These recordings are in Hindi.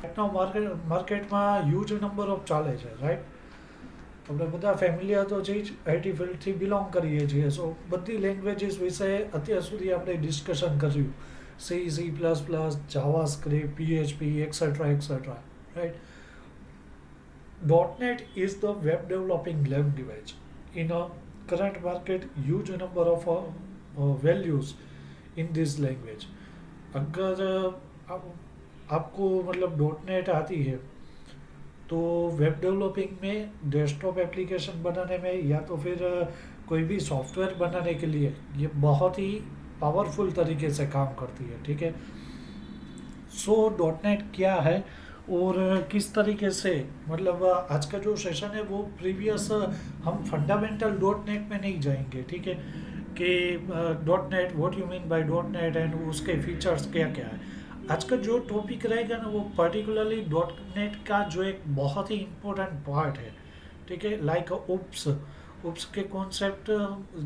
આજના માર્કેટમાં હ્યુજ નંબર ઓફ ચાલે છે, રાઈટ? આપણે બધા ફેમિલિયર તો છે જ, આઈટી ફિલ્ડથી બિલોંગ કરીએ છીએ, સો બધી લેંગ્વેજીસ વિશે અત્યાર સુધી આપણે ડિસ્કશન કર્યું. C++, Java script, PHP, etc., right? .NET is the web developing language. In a current market, huge number of values in this language. अगर आपको मतलब .NET आती है तो वेब डेवलपिंग में, डेस्कटॉप एप्लीकेशन बनाने में, या तो फिर कोई भी सॉफ्टवेयर बनाने के लिए ये बहुत ही पावरफुल तरीके से काम करती है, ठीक है? सो .NET क्या है और किस तरीके से, मतलब आज का जो सेशन है वो प्रीवियस, हम फंडामेंटल .NET में नहीं जाएंगे, ठीक है? कि .dot net, what you mean by .dot net and उसके फीचर्स क्या क्या है। आज का जो टॉपिक रहेगा ना वो पर्टिकुलरली .NEट का जो एक बहुत ही इम्पोर्टेंट पार्ट है, ठीक है? लाइक उप्स, उप्स के कॉन्सेप्ट,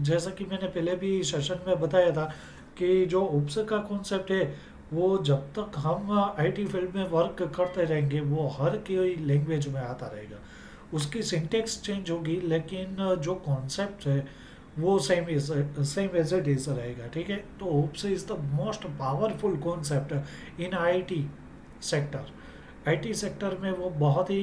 जैसा कि मैंने पहले भी सेशन में बताया था कि जो उप्स का कॉन्सेप्ट है वो जब तक हम आईटी फील्ड में वर्क करते रहेंगे वो हर कोई लैंग्वेज में आता रहेगा। उसकी सिंटेक्स चेंज होगी लेकिन जो कॉन्सेप्ट है वो सेम एज इट इज रहेगा, ठीक है? तो OOPS is the most powerful concept in IT sector. IT sector में वो बहुत ही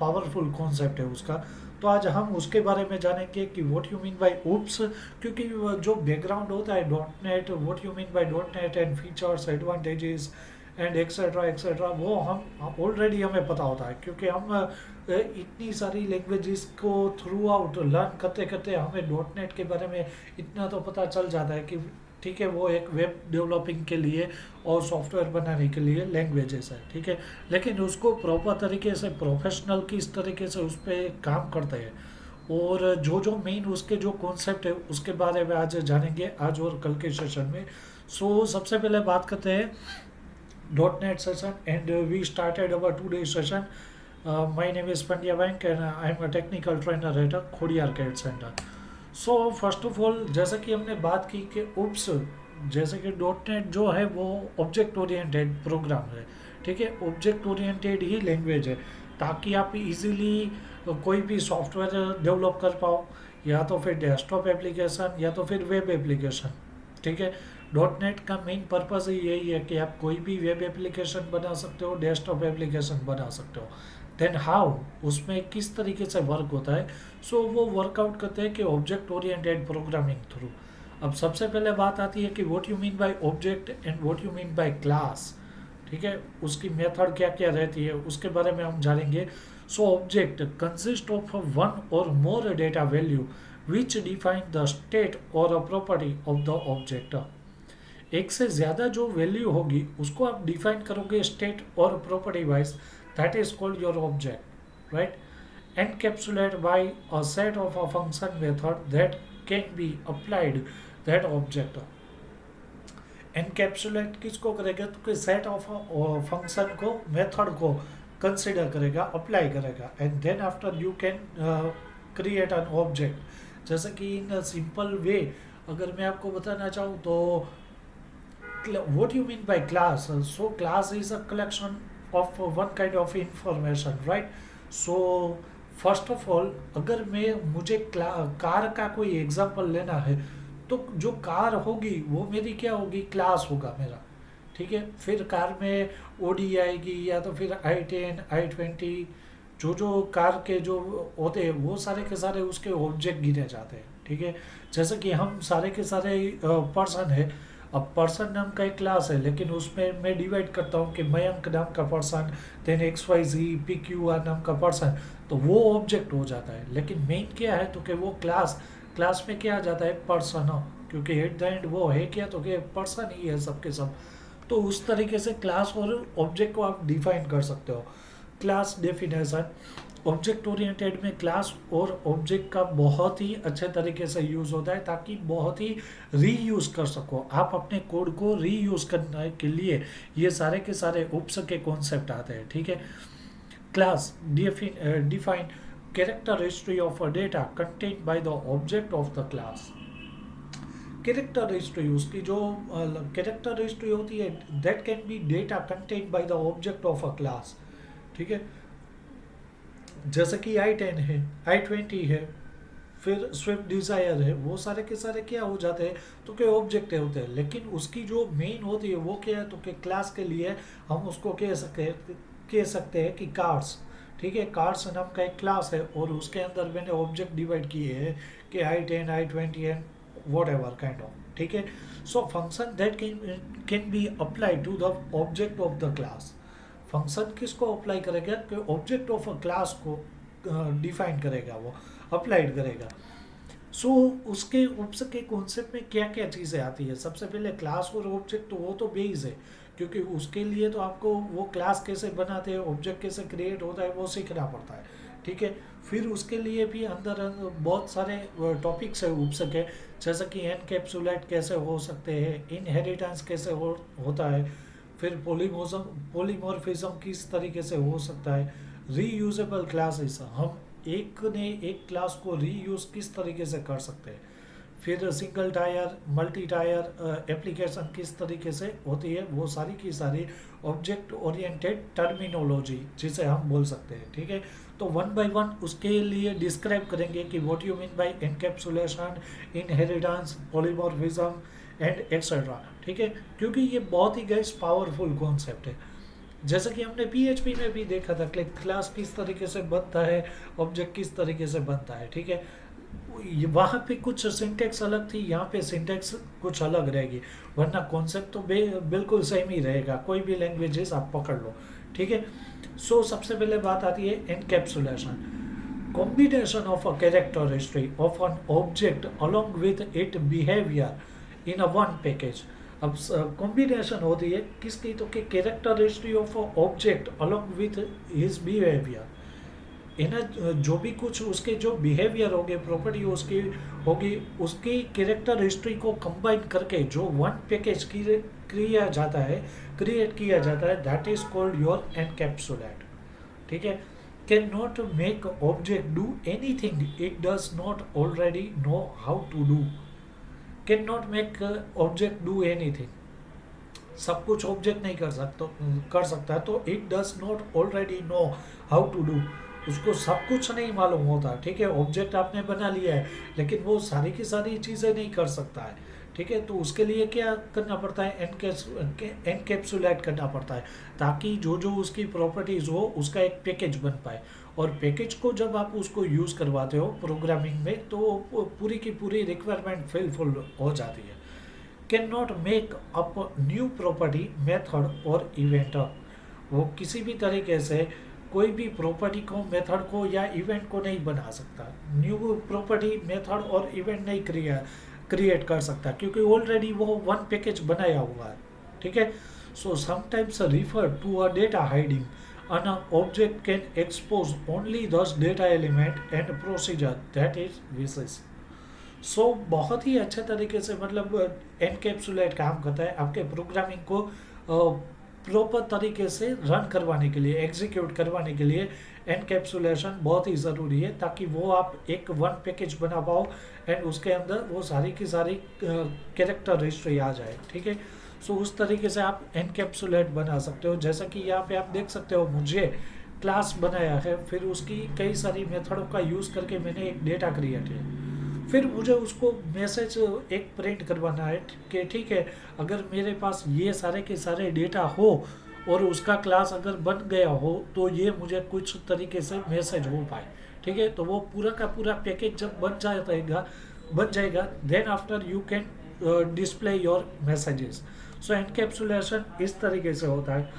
पावरफुल कॉन्सेप्ट है उसका। तो आज हम उसके बारे में जानेंगे कि what you mean by OOPs, क्योंकि जो बैकग्राउंड होता है .NET, what you mean by .dot net and features, advantages and etcetera वो हम ऑलरेडी हमें पता होता है, क्योंकि हम इतनी सारी लैंग्वेजेस को थ्रू आउट लर्न करते करते हमें .NEट के बारे में इतना तो पता चल जाता है कि ठीक है वो एक वेब डेवलपिंग के लिए और सॉफ्टवेयर बनाने के लिए लैंग्वेजेस है, ठीक है? लेकिन उसको प्रॉपर तरीके से प्रोफेशनल किस तरीके से उस पर काम करते हैं और जो जो मेन उसके जो कॉन्सेप्ट है उसके बारे में आज जानेंगे, आज और कल के सेशन में। सो सबसे पहले बात करते हैं .NET session, and we started our today's session. My name is Pandya Bank and I am a technical trainer at a Khodiar CAD Center. So first of all, जैसा कि हमने बात की कि उप्स, जैसे कि .NET जो है वो ऑब्जेक्ट ओरिएंटेड प्रोग्राम है, ठीक है? ऑब्जेक्ट ओरिएंटेड ही लैंग्वेज है ताकि आप इजीली कोई भी सॉफ्टवेयर डेवलप कर पाओ, या तो फिर डेस्कटॉप एप्लीकेशन या तो फिर वेब एप्लीकेशन, ठीक है? .NEट का मेन पर्पज़ ही यही है कि आप कोई भी वेब एप्लीकेशन बना सकते हो, डेस्कटॉप एप्लीकेशन बना सकते हो। देन हाउ, उसमें किस तरीके से वर्क होता है, सो वो वर्कआउट करते हैं कि ऑब्जेक्ट ओरिएंटेड प्रोग्रामिंग थ्रू। अब सबसे पहले बात आती है कि what you mean by object and what you mean bye class, ठीक है? उसकी मेथड क्या क्या रहती है उसके बारे में हम जानेंगे। So object consist of one or more data value which define the state और a property of the object. एक से ज़्यादा जो वैल्यू होगी उसको आप डिफाइन करोगे स्टेट और property wise, that is called your object, right? Encapsulate by a set of a function method that can be applied that object. Encapsulate किसको करेगा, तो सेट ऑफ फंक्शन को, मेथड को कंसिडर करेगा, अप्लाई करेगा, and then after you can create an object. जैसे कि इन सिंपल वे अगर मैं आपको बताना चाहूँ तो what you mean by class, so class is a collection of one kind of information, right? So first of all, अगर मुझे कार का कोई एग्जांपल लेना है तो जो कार होगी वो मेरी क्या होगी, क्लास होगा मेरा, ठीक है? फिर कार में ओडी आएगी या तो फिर i10, i20, जो जो कार के जो होते हैं वो सारे के सारे उसके ऑब्जेक्ट गिने जाते हैं, ठीक है? जैसे कि हम सारे के सारे पर्सन है, अब पर्सन नाम का एक क्लास है लेकिन उसमें मैं डिवाइड करता हूँ कि मयंक नाम का पर्सन, देन XYZ PQR नाम का पर्सन, तो वो ऑब्जेक्ट हो जाता है। लेकिन मेन क्या है तो कि वो क्लास, क्लास में क्या आ जाता है, पर्सन, क्योंकि एट द एंड वो है क्या, तो कि पर्सन ही है सबके सब। तो उस तरीके से क्लास और ऑब्जेक्ट को आप डिफाइन कर सकते हो। क्लास डेफिनेशन, ऑब्जेक्ट ओरिएंटेड में क्लास और ऑब्जेक्ट का बहुत ही अच्छे तरीके से यूज़ होता है ताकि बहुत ही रीयूज़ कर सको, आप अपने कोड को रीयूज़ करने के लिए ये सारे के सारे उप्स के कॉन्सेप्ट आते हैं, ठीक है? Class define character history of a data contained by the object of the class. Character history, उसकी जो कैरेक्टर हिस्ट्री होती है, that can B data contained by the object of a class. ठीक है, जैसे कि i10 है, i20 है, फिर स्विफ्ट डिज़ायर है, वो सारे के सारे क्या हो जाते हैं, तो क्या ऑब्जेक्ट होते हैं, लेकिन उसकी जो मेन होती है वो क्या है, तो कि क्लास के लिए हम उसको कह सकते हैं कि कार्स। ठीक है, कार्स नाम का एक क्लास है और उसके अंदर मैंने ऑब्जेक्ट डिवाइड किए हैं कि i10 i20 and whatever kind of. ठीक है, so function that can be apply to the object of the class. Function किसको अप्लाई करेगा, कि ऑब्जेक्ट ऑफ अ क्लास को डिफाइन करेगा, वो अप्लाइड करेगा। सो उसके उसके कॉन्सेप्ट में क्या क्या चीज़ें आती है, सबसे पहले क्लास और ऑब्जेक्ट, तो वो तो बेस है, क्योंकि उसके लिए तो आपको वो क्लास कैसे बनाते हैं, ऑब्जेक्ट कैसे क्रिएट होता है, वो सीखना पड़ता है। ठीक है, फिर उसके लिए भी अंदर बहुत सारे टॉपिक्स है उपसक है, जैसे कि एनकैप्सुलेट कैसे हो सकते हैं, इनहेरिटेंस कैसे होता है, फिर पॉलीमॉर्फिज्म किस तरीके से हो सकता है, रीयूजेबल क्लासेस, हम एक ने एक क्लास को रीयूज किस तरीके से कर सकते हैं, फिर single tyre multi tier application किस तरीके से होती है, वो सारी की सारी ऑब्जेक्ट ओरिएंटेड टर्मिनोलॉजी जिसे हम बोल सकते हैं। ठीक है, तो वन बाय वन उसके लिए डिस्क्राइब करेंगे कि what you mean bye encapsulation, inheritance, polymorphism and etcetera. ठीक है, क्योंकि ये बहुत ही गाइस पावरफुल कॉन्सेप्ट है। जैसा कि हमने पीएचपी में भी देखा था कि क्लास किस तरीके से बनता है, ऑब्जेक्ट किस तरीके से बनता है। ठीक है, वहाँ पे कुछ सिंटेक्स अलग थी, यहाँ पे सिंटेक्स कुछ अलग रहेगी, वरना कॉन्सेप्ट तो बिल्कुल सेम ही रहेगा, कोई भी लैंग्वेजेस आप पकड़ लो। ठीक है, सो सबसे पहले बात आती है encapsulation, combination of a character history of an object along with its behavior in a one package। अब कॉम्बिनेशन होती है किसकी, तो कि character history of object along with his behaviour, इन जो भी कुछ उसके जो बिहेवियर होंगे, प्रॉपर्टी उसकी होगी, उसकी कैरेक्टर हिस्ट्री को कंबाइन करके जो वन पैकेज क्रिएट किया जाता है, that is called your encapsulate. ठीक है, can not make object do anything it does not already know how to do. Can not make object do anything, सब कुछ ऑब्जेक्ट नहीं कर सकता, तो it does not already know how to do, उसको सब कुछ नहीं मालूम होता। ठीक है, ऑब्जेक्ट आपने बना लिया है लेकिन वो सारी की सारी चीज़ें नहीं कर सकता है। ठीक है, तो उसके लिए क्या करना पड़ता है, एनकैप्सुलेट करना पड़ता है, ताकि जो जो उसकी प्रॉपर्टीज़ हो उसका एक पैकेज बन पाए। और पैकेज को जब आप उसको यूज़ करवाते हो प्रोग्रामिंग में, तो पूरी की पूरी रिक्वायरमेंट फिलफुल हो जाती है। Can not make up new property, method और इवेंट, वो किसी भी तरीके से कोई भी प्रॉपर्टी को, मेथड को या इवेंट को नहीं बना सकता, न्यू प्रॉपर्टी, मेथड और इवेंट नहीं क्रिएट कर सकता, क्योंकि ऑलरेडी वो वन पैकेज बनाया हुआ है। ठीक है, so sometimes refer to a data hiding, an object can expose only those data element and procedure that is wishes। सो बहुत ही अच्छे तरीके से मतलब एनकैप्सुलेट काम करता है आपके प्रोग्रामिंग को प्रॉपर तरीके से रन करवाने के लिए, एग्जीक्यूट करवाने के लिए एनकैप्सुलेशन बहुत ही ज़रूरी है, ताकि वो आप एक वन पैकेज बना पाओ एंड उसके अंदर वो सारी की सारी कैरेक्टर हिस्ट्री आ जाए। ठीक है, सो उस तरीके से आप एनकैप्सुलेट बना सकते हो। जैसा कि यहाँ पे आप देख सकते हो, मुझे क्लास बनाया है, फिर उसकी कई सारी मेथडों का यूज़ करके मैंने एक डेटा क्रिएट किया, फिर मुझे उसको मैसेज एक प्रिंट करवाना है कि ठीक है, अगर मेरे पास ये सारे के सारे डेटा हो और उसका क्लास अगर बन गया हो तो ये मुझे कुछ तरीके से मैसेज हो पाए। ठीक है, तो वो पूरा का पूरा पैकेज जब बन जाएगा then after you can display your messages. So encapsulation इस तरीके से होता है।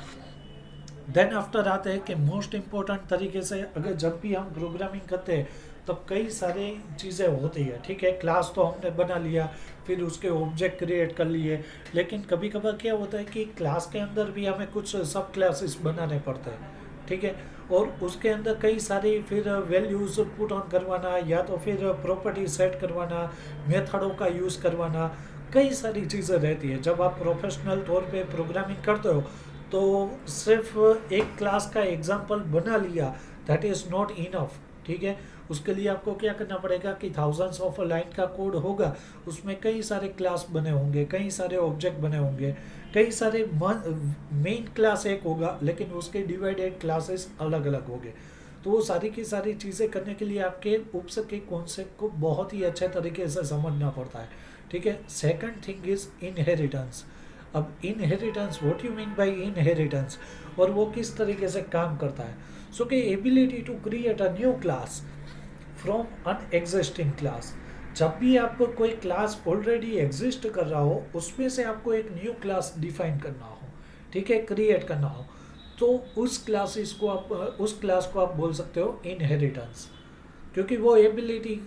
देन आफ्टर आते हैं कि मोस्ट इम्पोर्टेंट तरीके से, अगर जब भी हम प्रोग्रामिंग करते हैं तब कई सारी चीज़ें होती है। ठीक है, क्लास तो हमने बना लिया, फिर उसके ऑब्जेक्ट क्रिएट कर लिए, लेकिन कभी कभार क्या होता है कि क्लास के अंदर भी हमें कुछ सब क्लासेस बनाने पड़ते हैं। ठीक है, और उसके अंदर कई सारी फिर वैल्यूज़ पुट ऑन करवाना, या तो फिर प्रॉपर्टी सेट करवाना, मेथडों का यूज़ करवाना, कई सारी चीज़ें रहती है। जब आप प्रोफेशनल तौर पे प्रोग्रामिंग करते हो तो सिर्फ एक क्लास का एग्जांपल बना लिया दैट इज़ नॉट इनफ। ठीक है। उसके लिए आपको क्या करना पड़ेगा कि थाउजेंड्स ऑफ लाइन का कोड होगा, उसमें कई सारे क्लास बने होंगे, कई सारे ऑब्जेक्ट बने होंगे, कई सारे मेन क्लास एक होगा लेकिन उसके डिवाइडेड क्लासेस अलग अलग होंगे। तो वो सारी की सारी चीज़ें करने के लिए आपके उपस के कॉन्सेप्ट को बहुत ही अच्छे तरीके से समझना पड़ता है, ठीक है। Second thing is inheritance. अब inheritance, what you mean by inheritance, और वो किस तरीके से काम करता है। सो कि ability to create a new class from an existing class. जब भी आपको कोई क्लास ऑलरेडी एग्जिस्ट कर रहा हो उसमें से आपको एक न्यू क्लास डिफाइन करना हो, ठीक है, क्रिएट करना हो, तो उस क्लास को आप बोल सकते हो इनहेरिटेंस। क्योंकि वो एबिलिटी,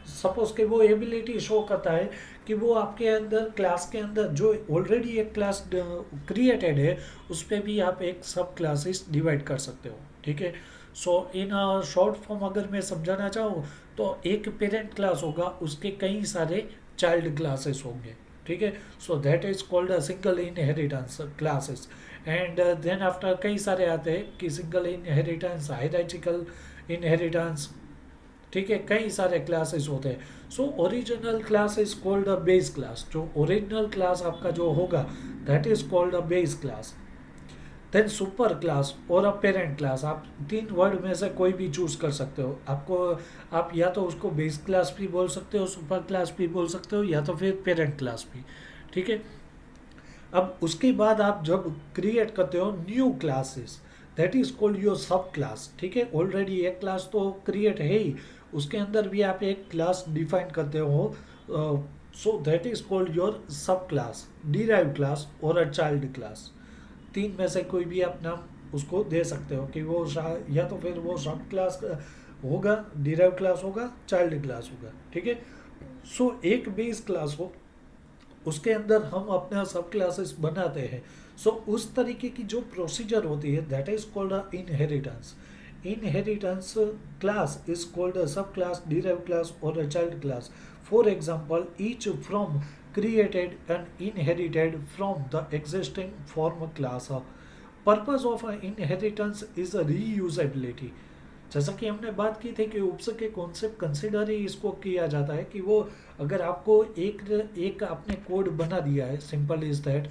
सपोज कि वो एबिलिटी शो करता है कि वो आपके अंदर क्लास के अंदर जो ऑलरेडी एक क्लास क्रिएटेड है उस पर भी आप एक सब क्लासेस डिवाइड कर सकते हो, ठीक है। सो इन शॉर्ट फॉर्म अगर मैं समझाना चाहूँ तो एक पेरेंट क्लास होगा, उसके कई सारे चाइल्ड क्लासेस होंगे, ठीक है। So that is called a single inheritance classes. And then after कई सारे आते हैं कि सिंगल इनहेरिटेंस, हायरार्चिकल इनहेरिटेंस, ठीक है, कई सारे क्लासेस होते हैं। So original class is called a base class. जो ओरिजिनल क्लास आपका जो होगा that is called a base class. Then super class और अ पेरेंट क्लास, आप तीन वर्ड में से कोई भी चूज कर सकते हो। आपको, आप या तो उसको बेस क्लास भी बोल सकते हो, सुपर क्लास भी बोल सकते हो, या तो फिर पेरेंट क्लास भी, ठीक है। अब उसके बाद आप जब क्रिएट करते हो new classes, that is called your सब क्लास, ठीक है। ऑलरेडी एक क्लास तो क्रिएट है ही, उसके अंदर भी आप एक क्लास डिफाइन करते हो, सो दैट इज कॉल्ड योर सब क्लास, डिराइव क्लास और अ चाइल्ड क्लास। तीन में से कोई भी आप नाम उसको दे सकते हो कि वो या तो फिर वो सब क्लास होगा, डिराइव क्लास होगा, चाइल्ड क्लास होगा, ठीक है। सो एक बेस क्लास हो, उसके अंदर हम अपना सब क्लासेस बनाते हैं। सो उस तरीके की जो प्रोसीजर होती है that is called a inheritance. Inheritance class is called a subclass, derive class और a child class. For example, each from created and inherited from the existing form class. Purpose of an inheritance is a reusability. जैसा कि हमने बात की थी कि उपसर्ग के कॉन्सेप्ट कंसिडर ही इसको किया जाता है कि वो अगर आपको एक एक आपने कोड बना दिया है, सिंपल इज दैट,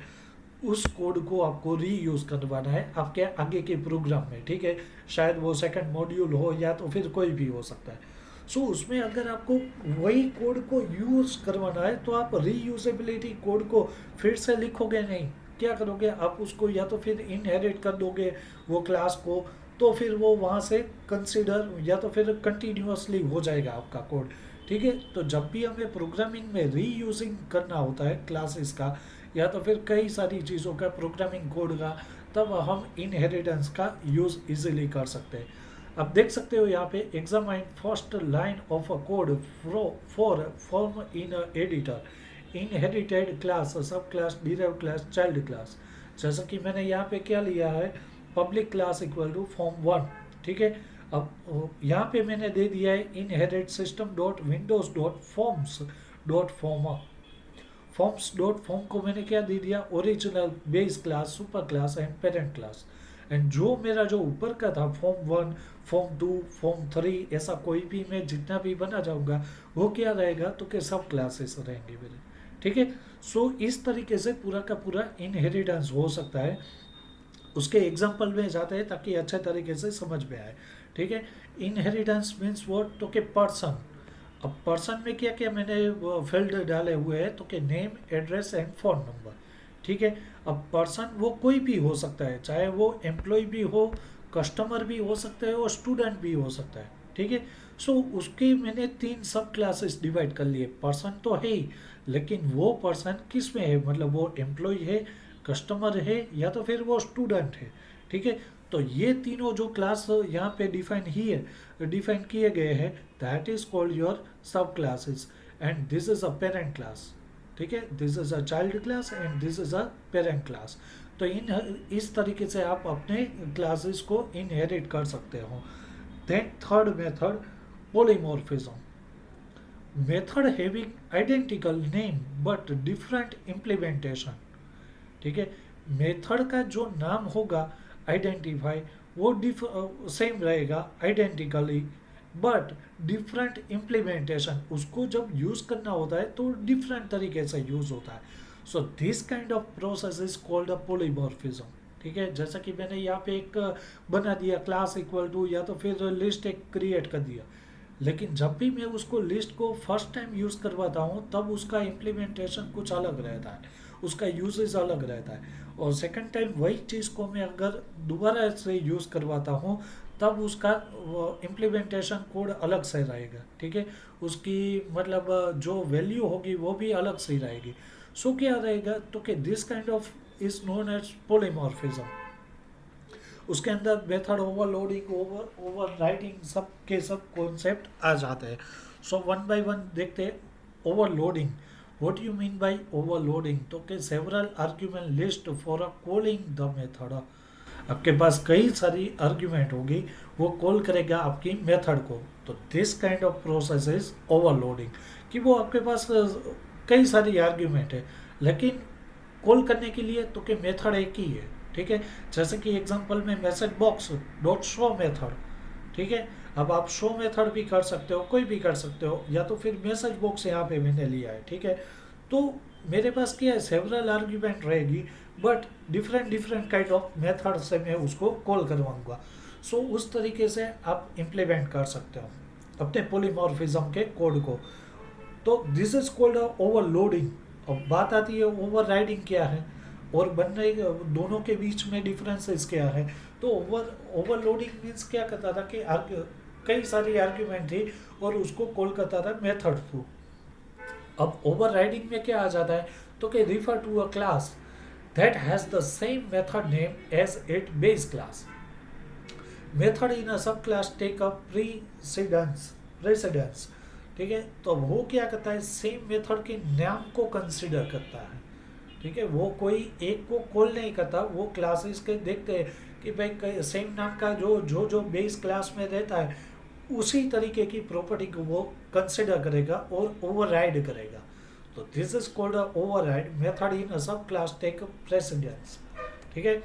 उस कोड को आपको रीयूज करवाना है आपके आगे के प्रोग्राम में, ठीक है। शायद वो सेकंड मॉड्यूल हो या तो फिर कोई भी हो सकता है। सो उसमें अगर आपको वही कोड को यूज करवाना है तो आप रीयूजेबिलिटी कोड को फिर से लिखोगे नहीं, क्या करोगे आप उसको या तो फिर इनहेरिट कर दोगे वो क्लास को, तो फिर वो वहाँ से कंसिडर या तो फिर कंटिन्यूअसली हो जाएगा आपका कोड, ठीक है। तो जब भी हमें प्रोग्रामिंग में रीयूजिंग करना होता है क्लासेस का या तो फिर कई सारी चीज़ों का प्रोग्रामिंग कोड का, तब हम इनहेरिटेंस का यूज़ इजीली कर सकते हैं। अब देख सकते हो यहाँ पे examine first line of a code for form in editor inherited class, subclass, derive class, child class. जैसा कि मैंने यहाँ पे क्या लिया है, public class equal to form one, ठीक है। अब यहाँ पे मैंने दे दिया है inherit system dot Windows dot forms dot form. Forms dot form को मैंने क्या दे दिया, original, base class, superclass and parent class. And जो मेरा जो ऊपर का था form one, form two, form three, ऐसा कोई भी मैं जितना भी बना जाऊंगा वो क्या रहेगा, तो कि सब क्लासेस रहेंगे मेरे, ठीक है। सो इस तरीके से पूरा का पूरा इनहेरिटेंस हो सकता है। उसके एग्जाम्पल में जाते हैं ताकि अच्छे तरीके से समझ में आए, ठीक है। इनहेरिटेंस मीन्स व्हाट, तो कि पर्सन। अब पर्सन में क्या क्या मैंने फील्ड डाले हुए हैं, तो कि name, address and phone number, ठीक है। अब पर्सन वो कोई भी हो सकता है, चाहे वो एम्प्लॉय भी हो, कस्टमर भी हो सकता है और स्टूडेंट भी हो सकता है, ठीक है। सो उसके मैंने तीन सब क्लासेस डिवाइड कर लिए। पर्सन तो है ही, लेकिन वो पर्सन किस में है, मतलब वो एम्प्लॉय है, कस्टमर है या तो फिर वो स्टूडेंट है, ठीक है। तो ये तीनों जो क्लास यहाँ पे डिफाइन किए गए हैं दैट इज कॉल्ड योर सब classes. And this is a parent class, ठीक है, this is a child class and this is a parent class. तो इस तरीके से आप अपने क्लासेस को इनहेरिट कर सकते हो। Then third method, polymorphism. Method having identical name but different implementation, ठीक है। मेथड का जो नाम होगा आइडेंटिफाई वो सेम रहेगा आइडेंटिकली, बट डिफरेंट इम्प्लीमेंटेशन, उसको जब यूज़ करना होता है तो डिफरेंट तरीके से यूज़ होता है. So this kind of process is called a polymorphism. ठीक है, जैसा कि मैंने यहाँ पे एक बना दिया क्लास इक्वल टू, या तो फिर लिस्ट एक क्रिएट कर दिया, लेकिन जब भी मैं उसको लिस्ट को फर्स्ट टाइम यूज़ करवाता हूँ तब उसका इम्प्लीमेंटेशन कुछ अलग रहता है, उसका यूजेस अलग रहता है. और सेकंड टाइम वही चीज़ को मैं अगर दोबारा से यूज़ करवाता हूँ तब उसका इम्प्लीमेंटेशन कोड अलग से रहेगा. ठीक है, उसकी मतलब जो वैल्यू होगी वो भी अलग से ही रहेगी. सो क्या रहेगा, तो कि this kind of is known as polymorphism. उसके अंदर मेथड ओवरलोडिंग, ओवर राइटिंग, सब के सब कॉन्सेप्ट आ जाते हैं. सो वन बाय वन देखते हैं. Overloading, what you mean bye overloading, तो कि several argument list for a calling the method. आपके पास कई सारी आर्ग्यूमेंट होगी, वो कॉल करेगा आपकी मेथड को. तो this kind of process is overloading, कि वो आपके पास कई सारी आर्ग्यूमेंट है, लेकिन कॉल करने के लिए तो कि मेथड एक ही है. ठीक है, जैसे कि एग्जांपल में message box dot show method. ठीक है, अब आप शो मेथड भी कर सकते हो, कोई भी कर सकते हो, या तो फिर मैसेज बॉक्स यहाँ पे मैंने लिया है. ठीक है, तो मेरे पास क्या है, सेवरल आर्ग्यूमेंट रहेगी, but different different kind of method से मैं उसको कॉल करवाऊंगा. सो उस तरीके से आप इम्प्लीमेंट कर सकते हो अपने पोलीमॉर्फिज्म के कोड को. तो दिस इज कॉल्ड ओवरलोडिंग. अब बात आती है ओवर राइडिंग क्या है और बनने दोनों के बीच में डिफरेंसेस क्या है. तो ओवरलोडिंग मीन्स क्या करता था कि कई सारी आर्ग्यूमेंट थी और उसको कॉल करता था मेथड थ्रू. अब ओवर राइडिंग में क्या आ जाता है, तो कि refer to a class that has the same method name as it base class. Method in a subclass take a precedence. ठीक है, तो वो क्या करता है, सेम मेथड के नाम को कंसिडर करता है. ठीक है, वो कोई एक को कॉल नहीं करता, वो क्लासेस के देखते हैं कि भाई सेम नाम का जो जो जो बेस क्लास में रहता है उसी तरीके की प्रॉपर्टी को वो कंसिडर करेगा और ओवरराइड करेगा. तो this is called override. Method in a subclass take precedence. ठीक है,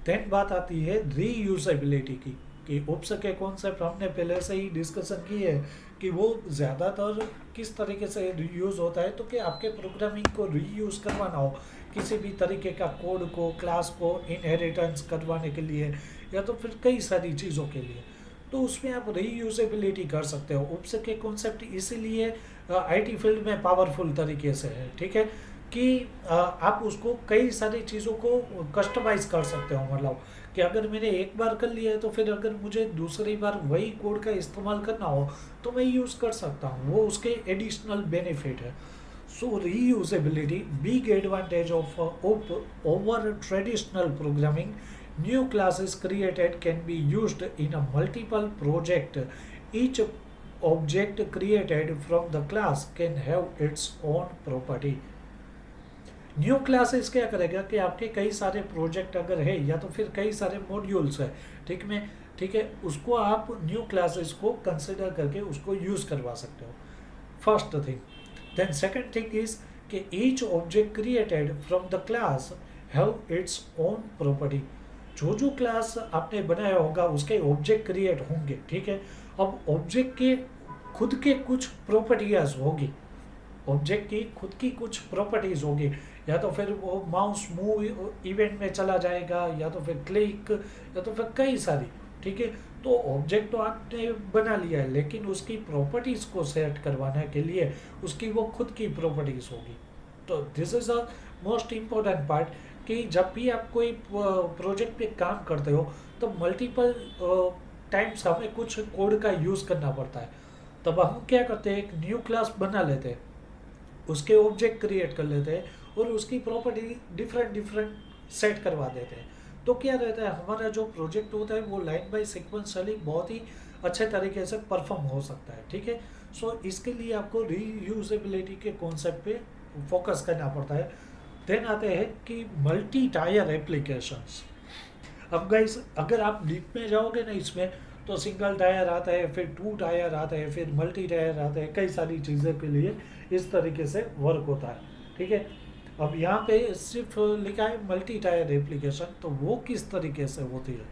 देन बात आती है रीयूजेबिलिटी की, कि उप्स के कॉन्सेप्ट हमने पहले से ही डिस्कशन की है कि वो ज़्यादातर किस तरीके से रीयूज़ होता है, तो कि आपके प्रोग्रामिंग को रीयूज़ करवाना हो किसी भी तरीके का कोड को, क्लास को इनहेरिटेंस करवाने के लिए, या तो फिर कई सारी चीज़ों के लिए, तो उसमें आप रीयूजेबिलिटी कर सकते हो. उप्स के कॉन्सेप्ट इसीलिए आईटी फील्ड में पावरफुल तरीके से है. ठीक है, कि आप उसको कई सारी चीज़ों को कस्टमाइज़ कर सकते हो. मतलब कि अगर मैंने एक बार कर लिया है तो फिर अगर मुझे दूसरी बार वही कोड का इस्तेमाल करना हो तो मैं यूज़ कर सकता हूँ, वो उसके एडिशनल बेनिफिट है. So reusability big advantage of over traditional programming. New classes created can be used in a multiple project. Each object created from the class can have its own property. New classes क्या करेगा कि आपके कई सारे प्रोजेक्ट अगर है या तो फिर कई सारे मॉड्यूल्स है, ठीक है, उसको आप न्यू क्लासेस को कंसिडर करके उसको यूज़ करवा सकते हो. First thing. Then second thing is कि each object created from the class have its own property. जो जो क्लास आपने बनाया होगा उसके ऑब्जेक्ट क्रिएट होंगे. ठीक है, अब ऑब्जेक्ट के खुद के कुछ प्रॉपर्टीज होगी, ऑब्जेक्ट की खुद की कुछ प्रॉपर्टीज होगी, या तो फिर वो माउस मूव इवेंट में चला जाएगा, या तो फिर क्लिक, या तो फिर कई सारी. ठीक है, तो ऑब्जेक्ट तो आपने बना लिया है, लेकिन उसकी प्रॉपर्टीज़ को सेट करवाने के लिए उसकी वो खुद की प्रॉपर्टीज़ होगी. तो this is a most important part, कि जब भी आप कोई प्रोजेक्ट पे काम करते हो तो मल्टीपल टाइम्स हमें कुछ कोड का यूज़ करना पड़ता है. तब हम क्या करते हैं, एक न्यू क्लास बना लेते हैं, उसके ऑब्जेक्ट क्रिएट कर लेते हैं और उसकी प्रॉपर्टी डिफरेंट डिफरेंट सेट करवा देते हैं. तो क्या रहता है, हमारा जो प्रोजेक्ट होता है वो लाइन बाय सीक्वेंशियली बहुत ही अच्छे तरीके से परफॉर्म हो सकता है. ठीक है, सो इसके लिए आपको रीयूजेबिलिटी के कॉन्सेप्ट पे फोकस करना पड़ता है. देन आते हैं कि मल्टी टायर एप्लीकेशंस. अब गाइस अगर आप डीप में जाओगे ना इसमें, तो सिंगल टायर आता है, फिर 2 टायर आता है, फिर मल्टी टायर आता है, कई सारी चीज़ों के लिए इस तरीके से वर्क होता है. ठीक है, अब यहाँ पे सिर्फ लिखा है मल्टी टायर एप्लीकेशन, तो वो किस तरीके से होती है?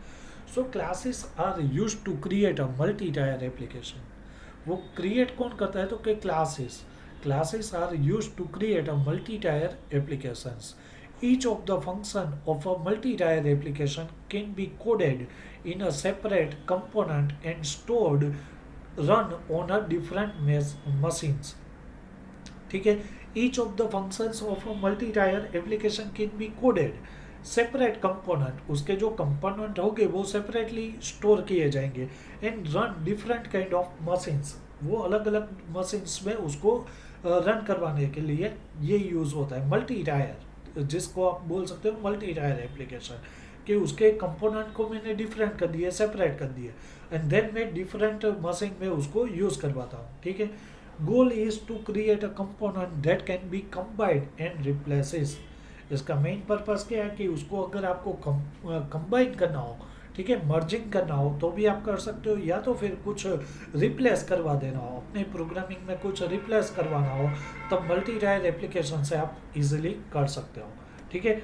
So classes are use to create a multi tier application. वो क्रिएट कौन करता है? तो कि classes, classes are use to create a multi tier applications. Each of the function of a multi-tier application can be coded in a separate component and stored, run on a different machines. ठीक है, each of the functions of a multi-tier application can be coded separate component, उसके जो कंपोनेंट होंगे वो सेपरेटली स्टोर किए जाएंगे, and run different kind of machines, वो अलग अलग मशीन्स में उसको रन करवाने के लिए ये यूज़ होता है मल्टी टायर, जिसको आप बोल सकते हो मल्टी टायर एप्लीकेशन, कि उसके कंपोनेंट को मैंने डिफरेंट कर दिए, सेपरेट कर दिए, एंड देन मैं डिफरेंट मशीन में उसको यूज़ करवाता हूँ। ठीक है, goal is to create a component that can be combined and replaces. इसका मेन पर्पस क्या है कि उसको अगर आपको कंबाइन करना हो, ठीक है, मर्जिंग करना हो तो भी आप कर सकते हो, या तो फिर कुछ रिप्लेस करवा देना हो, अपने प्रोग्रामिंग में कुछ रिप्लेस करवाना हो, तब मल्टी टायर एप्लीकेशन से आप इजीली कर सकते हो। ठीक है,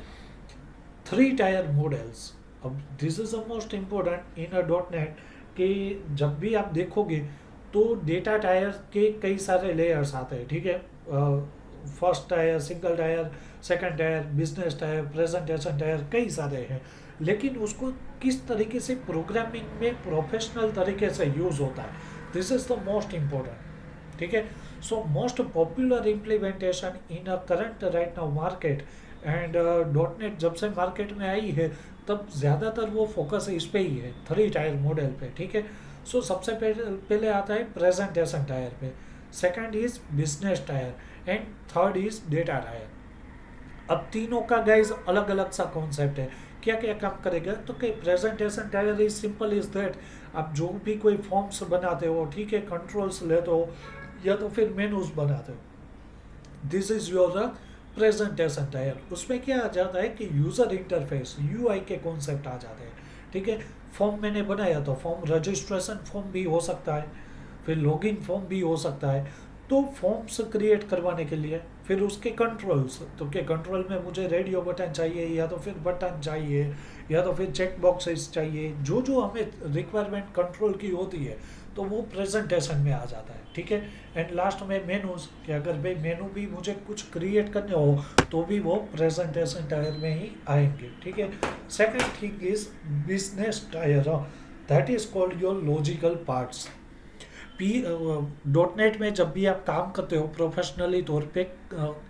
थ्री टायर मॉडल्स। अब this is the most important in a dot net, कि जब भी आप देखोगे तो डेटा टायर के कई सारे लेयर्स आते हैं। ठीक है, first tier, single tyre, second tier, business tyre, presentation tier, कई सारे हैं, लेकिन उसको किस तरीके से प्रोग्रामिंग में प्रोफेशनल तरीके से यूज़ होता है, this is the most important. ठीक है, so most popular implementation in a current right now market, and dot net जब से मार्केट में आई है तब ज़्यादातर वो फोकस इस पे ही है, थ्री टायर मॉडल पे। ठीक है, सो सबसे पहले आता है प्रेजेंटेशन टायर पे, second is business tyre, and third is data tyre. अब तीनों का गाइज अलग अलग सा कॉन्सेप्ट है, क्या क्या काम करेगा? तो कि presentation tier is simple is that, आप जो भी कोई फॉर्म्स बनाते हो, ठीक है, कंट्रोल्स लेते हो या तो फिर मेनूज बनाते हो, this is your presentation tier. उसमें क्या आ जाता है कि यूज़र इंटरफेस, यूआई के कॉन्सेप्ट आ जाते हैं। ठीक है, फॉर्म मैंने बनाया तो फॉर्म रजिस्ट्रेशन फॉर्म भी हो सकता है, फिर लॉगिन फॉर्म भी हो सकता है, तो फॉर्म्स क्रिएट करवाने के लिए फिर उसके कंट्रोल्स, तो के कंट्रोल में मुझे रेडियो बटन चाहिए, या तो फिर बटन चाहिए, या तो फिर चेक बॉक्सेस चाहिए, जो जो हमें रिक्वायरमेंट कंट्रोल की होती है तो वो प्रेजेंटेशन में आ जाता है। ठीक है, एंड लास्ट में मेनूज, कि अगर भाई मेनू भी मुझे कुछ क्रिएट करने हो तो भी वो प्रेजेंटेशन टायर में ही आएंगे। ठीक है, second thing is business tyre, that is called your logical parts. P dot net में जब भी आप काम करते हो प्रोफेशनली तौर पे,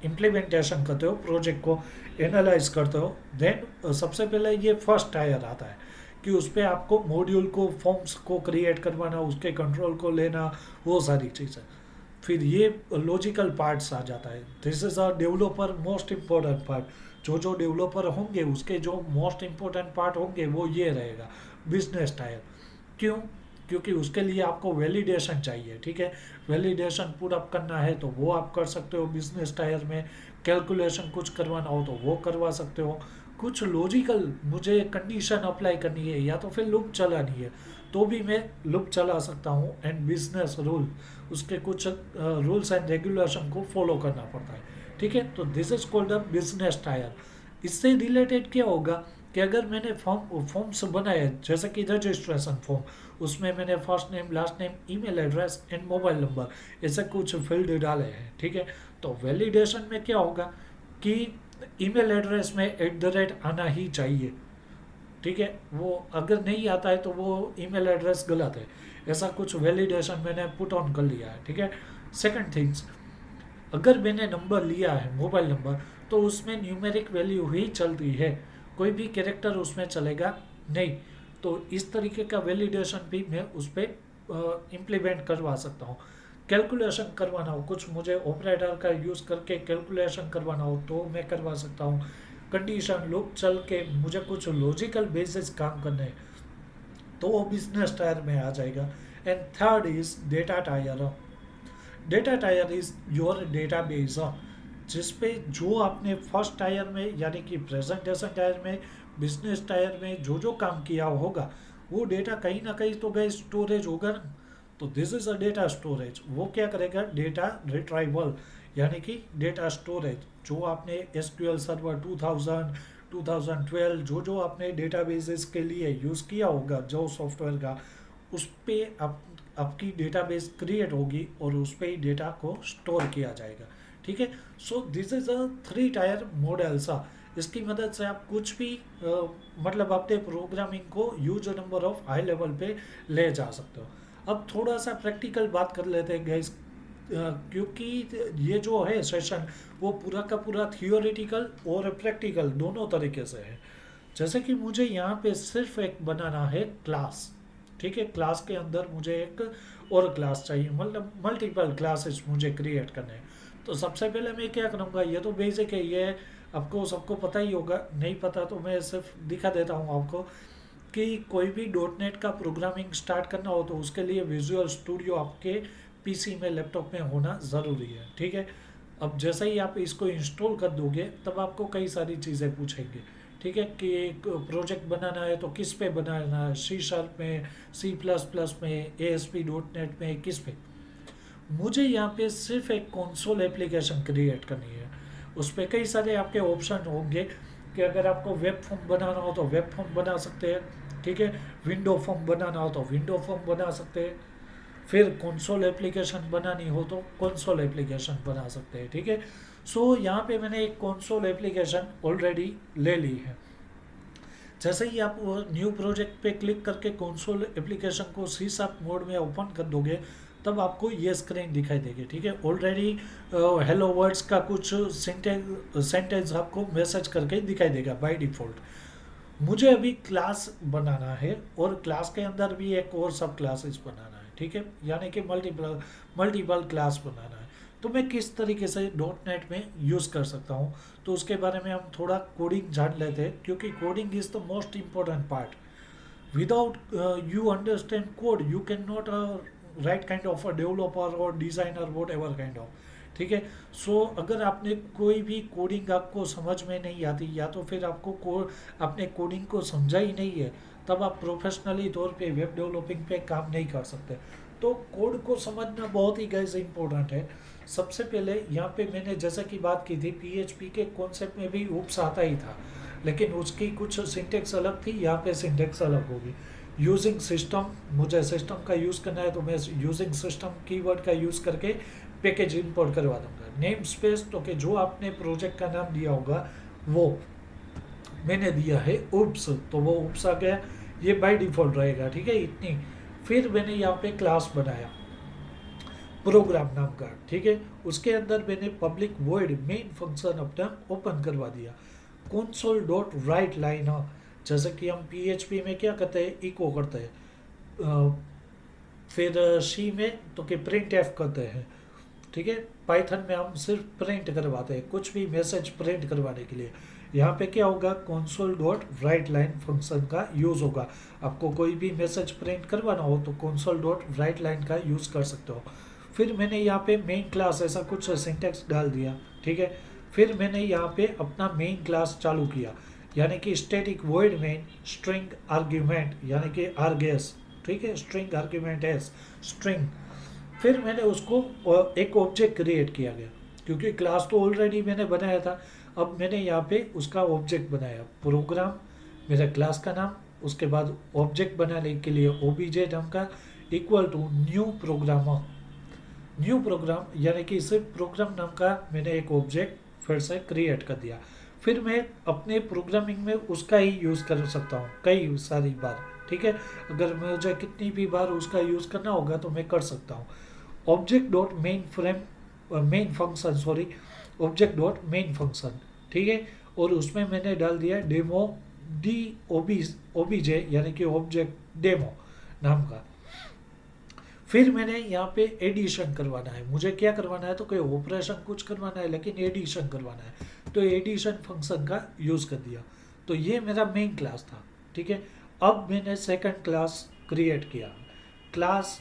इम्प्लीमेंटेशन करते हो, प्रोजेक्ट को एनालाइज करते हो, देन सबसे पहले ये फर्स्ट टायर आता है कि उस पर आपको मॉड्यूल को, फॉर्म्स को क्रिएट करवाना, उसके कंट्रोल को लेना, वो सारी चीज़ें। फिर ये लॉजिकल पार्ट्स आ जाता है, this is a developer most important part. जो जो डेवलपर होंगे उसके जो मोस्ट इम्पोर्टेंट पार्ट होंगे वो ये रहेगा, बिजनेस टायर। क्यों? क्योंकि उसके लिए आपको वैलिडेशन चाहिए। ठीक है, वैलिडेशन पूरा करना है तो वो आप कर सकते हो बिजनेस टायर में, कैलकुलेशन कुछ करवाना हो तो वो करवा सकते हो, कुछ लॉजिकल मुझे कंडीशन अप्लाई करनी है या तो फिर लूप चलानी है तो भी मैं लूप चला सकता हूँ, एंड बिजनेस रूल, उसके कुछ रूल्स एंड रेगुलेशन को फॉलो करना पड़ता है। ठीक है, तो this is called a business tyre. इससे रिलेटेड क्या होगा कि अगर मैंने फॉर्म्स बनाए, जैसे कि रजिस्ट्रेशन फॉर्म, उसमें मैंने first name, last name, email address and mobile number ऐसे कुछ फील्ड डाले हैं। ठीक है, तो वैलिडेशन में क्या होगा कि ईमेल एड्रेस में @ आना ही चाहिए। ठीक है, वो अगर नहीं आता है तो वो ईमेल एड्रेस गलत है, ऐसा कुछ वैलिडेशन मैंने पुट ऑन कर लिया है। ठीक है, सेकंड थिंग्स, अगर मैंने नंबर लिया है, मोबाइल नंबर, तो उसमें न्यूमेरिक वैल्यू ही चलती है, कोई भी कैरेक्टर उसमें चलेगा नहीं। तो इस तरीके का वैलिडेशन भी मैं उस पर इम्प्लीमेंट करवा सकता हूँ। कैलकुलेशन करवाना हो, कुछ मुझे ऑपरेटर का यूज़ करके कैलकुलेशन करवाना हो तो मैं करवा सकता हूँ। कंडीशन लूप चल के मुझे कुछ लॉजिकल बेसिस काम करने हैं तो वो बिजनेस टायर में आ जाएगा। And third is data tyre. Data tyre is your data base, जिसपे जो आपने फर्स्ट टायर में यानी कि प्रेजेंटेशन टायर में, बिजनेस टायर में जो जो काम किया होगा वो डेटा कहीं ना कहीं तो गए स्टोरेज होगा ना। तो this is a data storage. वो क्या करेगा? डेटा रिट्राइवल यानी कि डेटा स्टोरेज, जो आपने एसक्यूएल सर्वर 2000 2012 जो जो आपने डेटाबेसेस के लिए यूज़ किया होगा जो सॉफ्टवेयर का, उस पे आपकी डेटाबेस क्रिएट होगी और उस पे ही डेटा को स्टोर किया जाएगा। ठीक है, सो this is a 3 tyre model सा। इसकी मदद से आप कुछ भी मतलब अपने प्रोग्रामिंग को huge number of high level पे ले जा सकते हो। अब थोड़ा सा प्रैक्टिकल बात कर लेते हैं गाइस, क्योंकि ये जो है सेशन वो पूरा का पूरा थियोरेटिकल और प्रैक्टिकल दोनों तरीके से है। जैसे कि मुझे यहाँ पे सिर्फ एक बनाना है क्लास। ठीक है, क्लास के अंदर मुझे एक और क्लास चाहिए, मतलब मल्टीपल क्लासेस मुझे क्रिएट करने हैं। तो सबसे पहले मैं क्या करूँगा, ये तो बेसिक है, ये आपको सबको पता ही होगा, नहीं पता तो मैं सिर्फ दिखा देता हूँ आपको कि कोई भी डॉट नेट का प्रोग्रामिंग स्टार्ट करना हो तो उसके लिए विजुअल स्टूडियो आपके पीसी में लैपटॉप में होना ज़रूरी है। ठीक है, अब जैसे ही आप इसको इंस्टॉल कर दोगे तब आपको कई सारी चीज़ें पूछेंगे। ठीक है, कि एक प्रोजेक्ट बनाना है तो किस पे बनाना है, C# में, C++ में, ASP.NET में, किस पे। मुझे यहाँ पे सिर्फ एक कंसोल एप्लीकेशन क्रिएट करनी है। उस पर कई सारे आपके ऑप्शन होंगे कि अगर आपको वेब फॉर्म बनाना हो तो वेब फॉर्म बना सकते हैं। ठीक है, विंडो फॉर्म बनाना हो तो विंडो फॉर्म बना सकते हैं। फिर कंसोल एप्लीकेशन बनानी हो तो कंसोल एप्लीकेशन बना सकते हैं। ठीक है, सो यहाँ पे मैंने एक कंसोल एप्लीकेशन ऑलरेडी ले ली है। जैसे ही आप न्यू प्रोजेक्ट पे क्लिक करके कंसोल एप्लीकेशन को C# मोड में ओपन कर दोगे तब आपको ये स्क्रीन दिखाई देगी। ठीक है, ऑलरेडी हेलो वर्ड्स का कुछ सेंटेंस आपको मैसेज करके दिखाई देगा बाय डिफ़ॉल्ट। मुझे अभी क्लास बनाना है और क्लास के अंदर भी एक और सब क्लासेस बनाना है। ठीक है, यानी कि मल्टीपल मल्टीपल क्लास बनाना है। तो मैं किस तरीके से डॉट नेट में यूज़ कर सकता हूँ, तो उसके बारे में हम थोड़ा कोडिंग जान लेते हैं, क्योंकि coding is the most important part. Without you understand code you cannot right kind of a developer or designer whatever kind of। ठीक है, सो अगर आपने कोई भी कोडिंग आपको समझ में नहीं आती या तो फिर आपको आपने कोडिंग को समझा ही नहीं है, तब आप प्रोफेशनली तौर पे वेब डेवलपिंग पे काम नहीं कर सकते। तो कोड को समझना बहुत ही गैस इम्पोर्टेंट है। सबसे पहले यहाँ पे मैंने जैसा कि बात की थी, PHP के कॉन्सेप्ट में भी ऊप्स आता ही था, लेकिन उसकी कुछ सिंटेक्स अलग थी, यहाँ पे सिंटेक्स अलग होगी। यूजिंग सिस्टम, मुझे सिस्टम का यूज़ करना है तो मैं यूजिंग सिस्टम कीवर्ड का यूज़ करके पैकेज इंपोर्ट करवा दूंगा। नेम स्पेस तो कि जो आपने प्रोजेक्ट का नाम दिया होगा वो मैंने दिया है उप्स, तो वो उप्स आ गया, ये बाय डिफ़ॉल्ट रहेगा। ठीक है, इतनी। फिर मैंने यहाँ पे क्लास बनाया प्रोग्राम नाम का। ठीक है, उसके अंदर मैंने पब्लिक वॉइड मेन फंक्शन अपना ओपन करवा दिया, कंसोल डॉट राइट लाइन। जैसे कि हम PHP में क्या करते हैं, इको करते हैं, फिर C में तो कि प्रिंट एफ करते हैं। ठीक है, पाइथन में हम सिर्फ प्रिंट करवाते हैं, कुछ भी मैसेज प्रिंट करवाने के लिए। यहाँ पे क्या होगा, console dot write line function का यूज़ होगा। आपको कोई भी मैसेज प्रिंट करवाना हो तो कंसोल डॉट राइट लाइन का यूज़ कर सकते हो। फिर मैंने यहाँ पे मेन क्लास ऐसा कुछ सिंटेक्स डाल दिया। ठीक है, फिर मैंने यहाँ पे अपना मेन क्लास चालू किया, यानी कि static void main string argument, यानी कि आरगेस। ठीक है, स्ट्रिंग आर्ग्यूमेंट एस स्ट्रिंग। फिर मैंने उसको एक ऑब्जेक्ट क्रिएट किया गया, क्योंकि क्लास तो ऑलरेडी मैंने बनाया था। अब मैंने यहाँ पे उसका ऑब्जेक्ट बनाया, प्रोग्राम मेरा क्लास का नाम, उसके बाद ऑब्जेक्ट बनाने के लिए OBJ नाम का equal to new program. New program यानी कि सिर्फ प्रोग्राम नाम का मैंने एक ऑब्जेक्ट फिर से क्रिएट कर दिया। फिर मैं अपने प्रोग्रामिंग में उसका ही यूज़ कर सकता हूँ कई सारी बार। ठीक है, अगर मुझे कितनी भी बार उसका यूज़ करना होगा तो मैं कर सकता हूँ। Object dot main function, sorry, object dot main function. ठीक है, और उसमें मैंने डाल दिया डेमो OBJ, यानी कि ऑब्जेक्ट डेमो नाम का। फिर मैंने यहाँ पे एडिशन करवाना है, मुझे क्या करवाना है तो कोई ऑपरेशन कुछ करवाना है, लेकिन एडिशन करवाना है, तो एडिशन फंक्शन का यूज़ कर दिया। तो ये मेरा मेन क्लास था। ठीक है, अब मैंने सेकंड क्लास क्रिएट किया, क्लास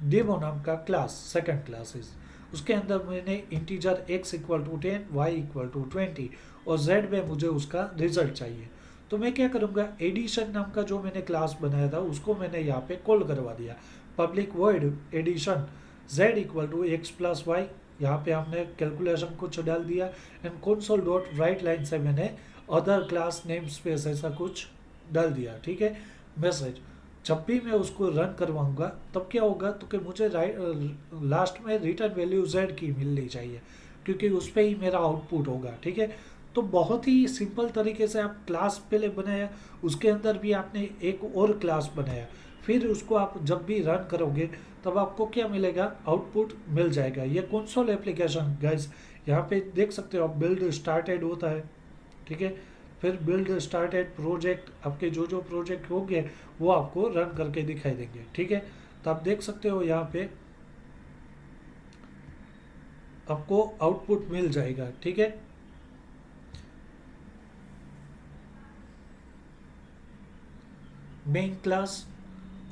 डेमो नाम का क्लास, सेकंड क्लास इज। उसके अंदर मैंने integer x equal to 10, y equal to 20 और z में मुझे उसका रिजल्ट चाहिए। तो मैं क्या करूँगा, एडिशन नाम का जो मैंने क्लास बनाया था उसको मैंने यहाँ पे कॉल करवा दिया, public void addition z equal to x plus y, यहाँ पे हमने कैलकुलेशन कुछ डाल दिया, and console dot write line से मैंने अदर क्लास नेम स्पेस ऐसा कुछ डाल दिया, ठीक है। मैसेज जब भी मैं उसको रन करवाऊंगा तब क्या होगा, तो कि मुझे लास्ट में रिटर्न वैल्यू जेड की मिलनी चाहिए, क्योंकि उस पर ही मेरा आउटपुट होगा, ठीक है। तो बहुत ही सिंपल तरीके से आप क्लास पहले बनाया, उसके अंदर भी आपने एक और क्लास बनाया, फिर उसको आप जब भी रन करोगे तब आपको क्या मिलेगा, आउटपुट मिल जाएगा। ये कंसोल एप्लीकेशन गाइस, यहाँ पे देख सकते हो आप, बिल्ड स्टार्टेड होता है, ठीक है। फिर बिल्ड स्टार्टेड प्रोजेक्ट, आपके जो जो प्रोजेक्ट होंगे वो आपको रन करके दिखाई देंगे, ठीक है। तो आप देख सकते हो यहाँ पे आपको आउटपुट मिल जाएगा, ठीक है। Main class,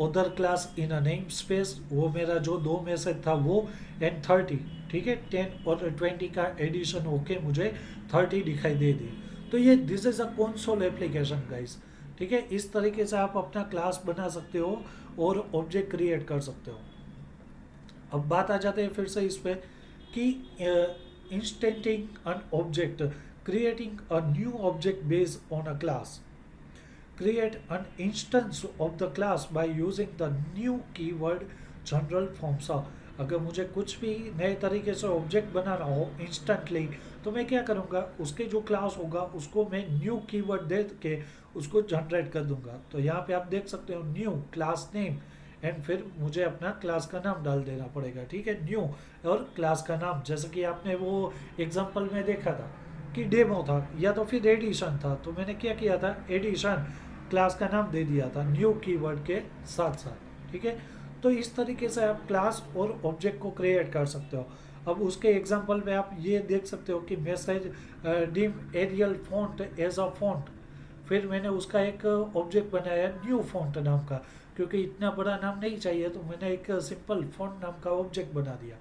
other class in a name space, वो मेरा जो दो मैसेज था वो, एंड 30, ठीक है, 10 और 20 का एडिशन होके मुझे 30 दिखाई दे दी। तो ये this is a console application guys, ठीक है। इस तरीके से आप अपना क्लास बना सकते हो और ऑब्जेक्ट क्रिएट कर सकते हो। अब बात आ जाते हैं फिर से इस पे कि instantiating an object, creating a new object based on a class, create an instance of the class by using the new keyword general forms। अगर मुझे कुछ भी नए तरीके से ऑब्जेक्ट बनाना हो इंस्टेंटली, तो मैं क्या करूँगा, उसके जो क्लास होगा उसको मैं न्यू कीवर्ड दे के उसको जनरेट कर दूंगा। तो यहाँ पे आप देख सकते हो न्यू क्लास नेम, एंड फिर मुझे अपना क्लास का नाम डाल देना पड़ेगा, ठीक है, न्यू और क्लास का नाम। जैसे कि आपने वो एग्जांपल में देखा था कि डेमो था या तो फिर एडिशन था, तो मैंने क्या किया था, एडिशन क्लास का नाम दे दिया था न्यू कीवर्ड के साथ साथ, ठीक है। तो इस तरीके से आप क्लास और ऑब्जेक्ट को क्रिएट कर सकते हो। अब उसके एग्जांपल में आप ये देख सकते हो कि message dim Arial font as a font, फिर मैंने उसका एक ऑब्जेक्ट बनाया न्यू फॉन्ट नाम का, क्योंकि इतना बड़ा नाम नहीं चाहिए, तो मैंने एक सिंपल फॉन्ट नाम का ऑब्जेक्ट बना दिया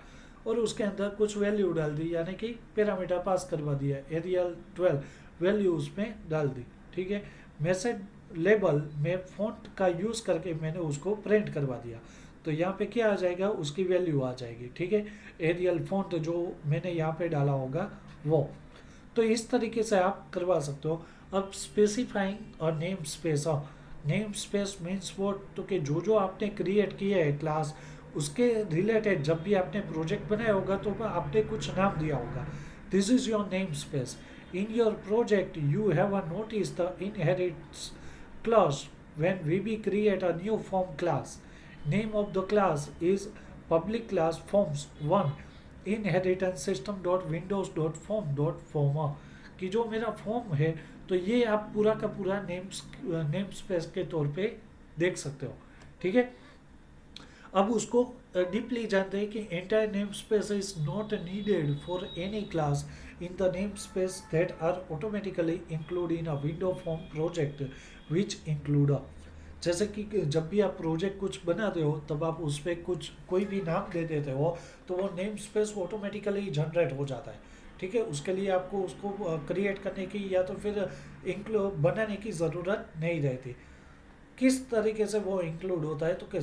और उसके अंदर कुछ वैल्यू डाल दी, यानी कि पैरामीटर पास करवा दिया, एरियल 12 वैल्यू उसमें डाल दी, ठीक है। मैसेज लेबल में फॉन्ट का यूज़ करके मैंने उसको प्रिंट करवा दिया, तो यहाँ पे क्या आ जाएगा, उसकी वैल्यू आ जाएगी, ठीक है, एरियल फॉन्ट जो मैंने यहाँ पे डाला होगा वो। तो इस तरीके से आप करवा सकते हो। अब स्पेसिफाइंग और name space, name space means वो, तो कि जो जो आपने क्रिएट किया है क्लास, उसके रिलेटेड जब भी आपने प्रोजेक्ट बनाया होगा तो आपने कुछ नाम दिया होगा, this is your name space. In your project you have a notice the inheritance clause when VB create a new form class. Name of the class is public class forms1 inheritance system.windows.form.form। कि जो मेरा फॉर्म है, तो ये आप पूरा का पूरा नेम स्पेस के तौर पे देख सकते हो, ठीक है। अब उसको डीपली जानते हैं कि entire name space is not needed for any class in the name space that are automatically include in a window form project which include a. जैसे कि जब भी आप प्रोजेक्ट कुछ बनाते हो तब आप उस पर कुछ कोई भी नाम दे देते हो, तो वो नेम स्पेस ऑटोमेटिकली जनरेट हो जाता है, ठीक है। उसके लिए आपको उसको क्रिएट करने की या तो फिर बनाने की ज़रूरत नहीं रहती। किस तरीके से वो इंक्लूड होता है, तो कि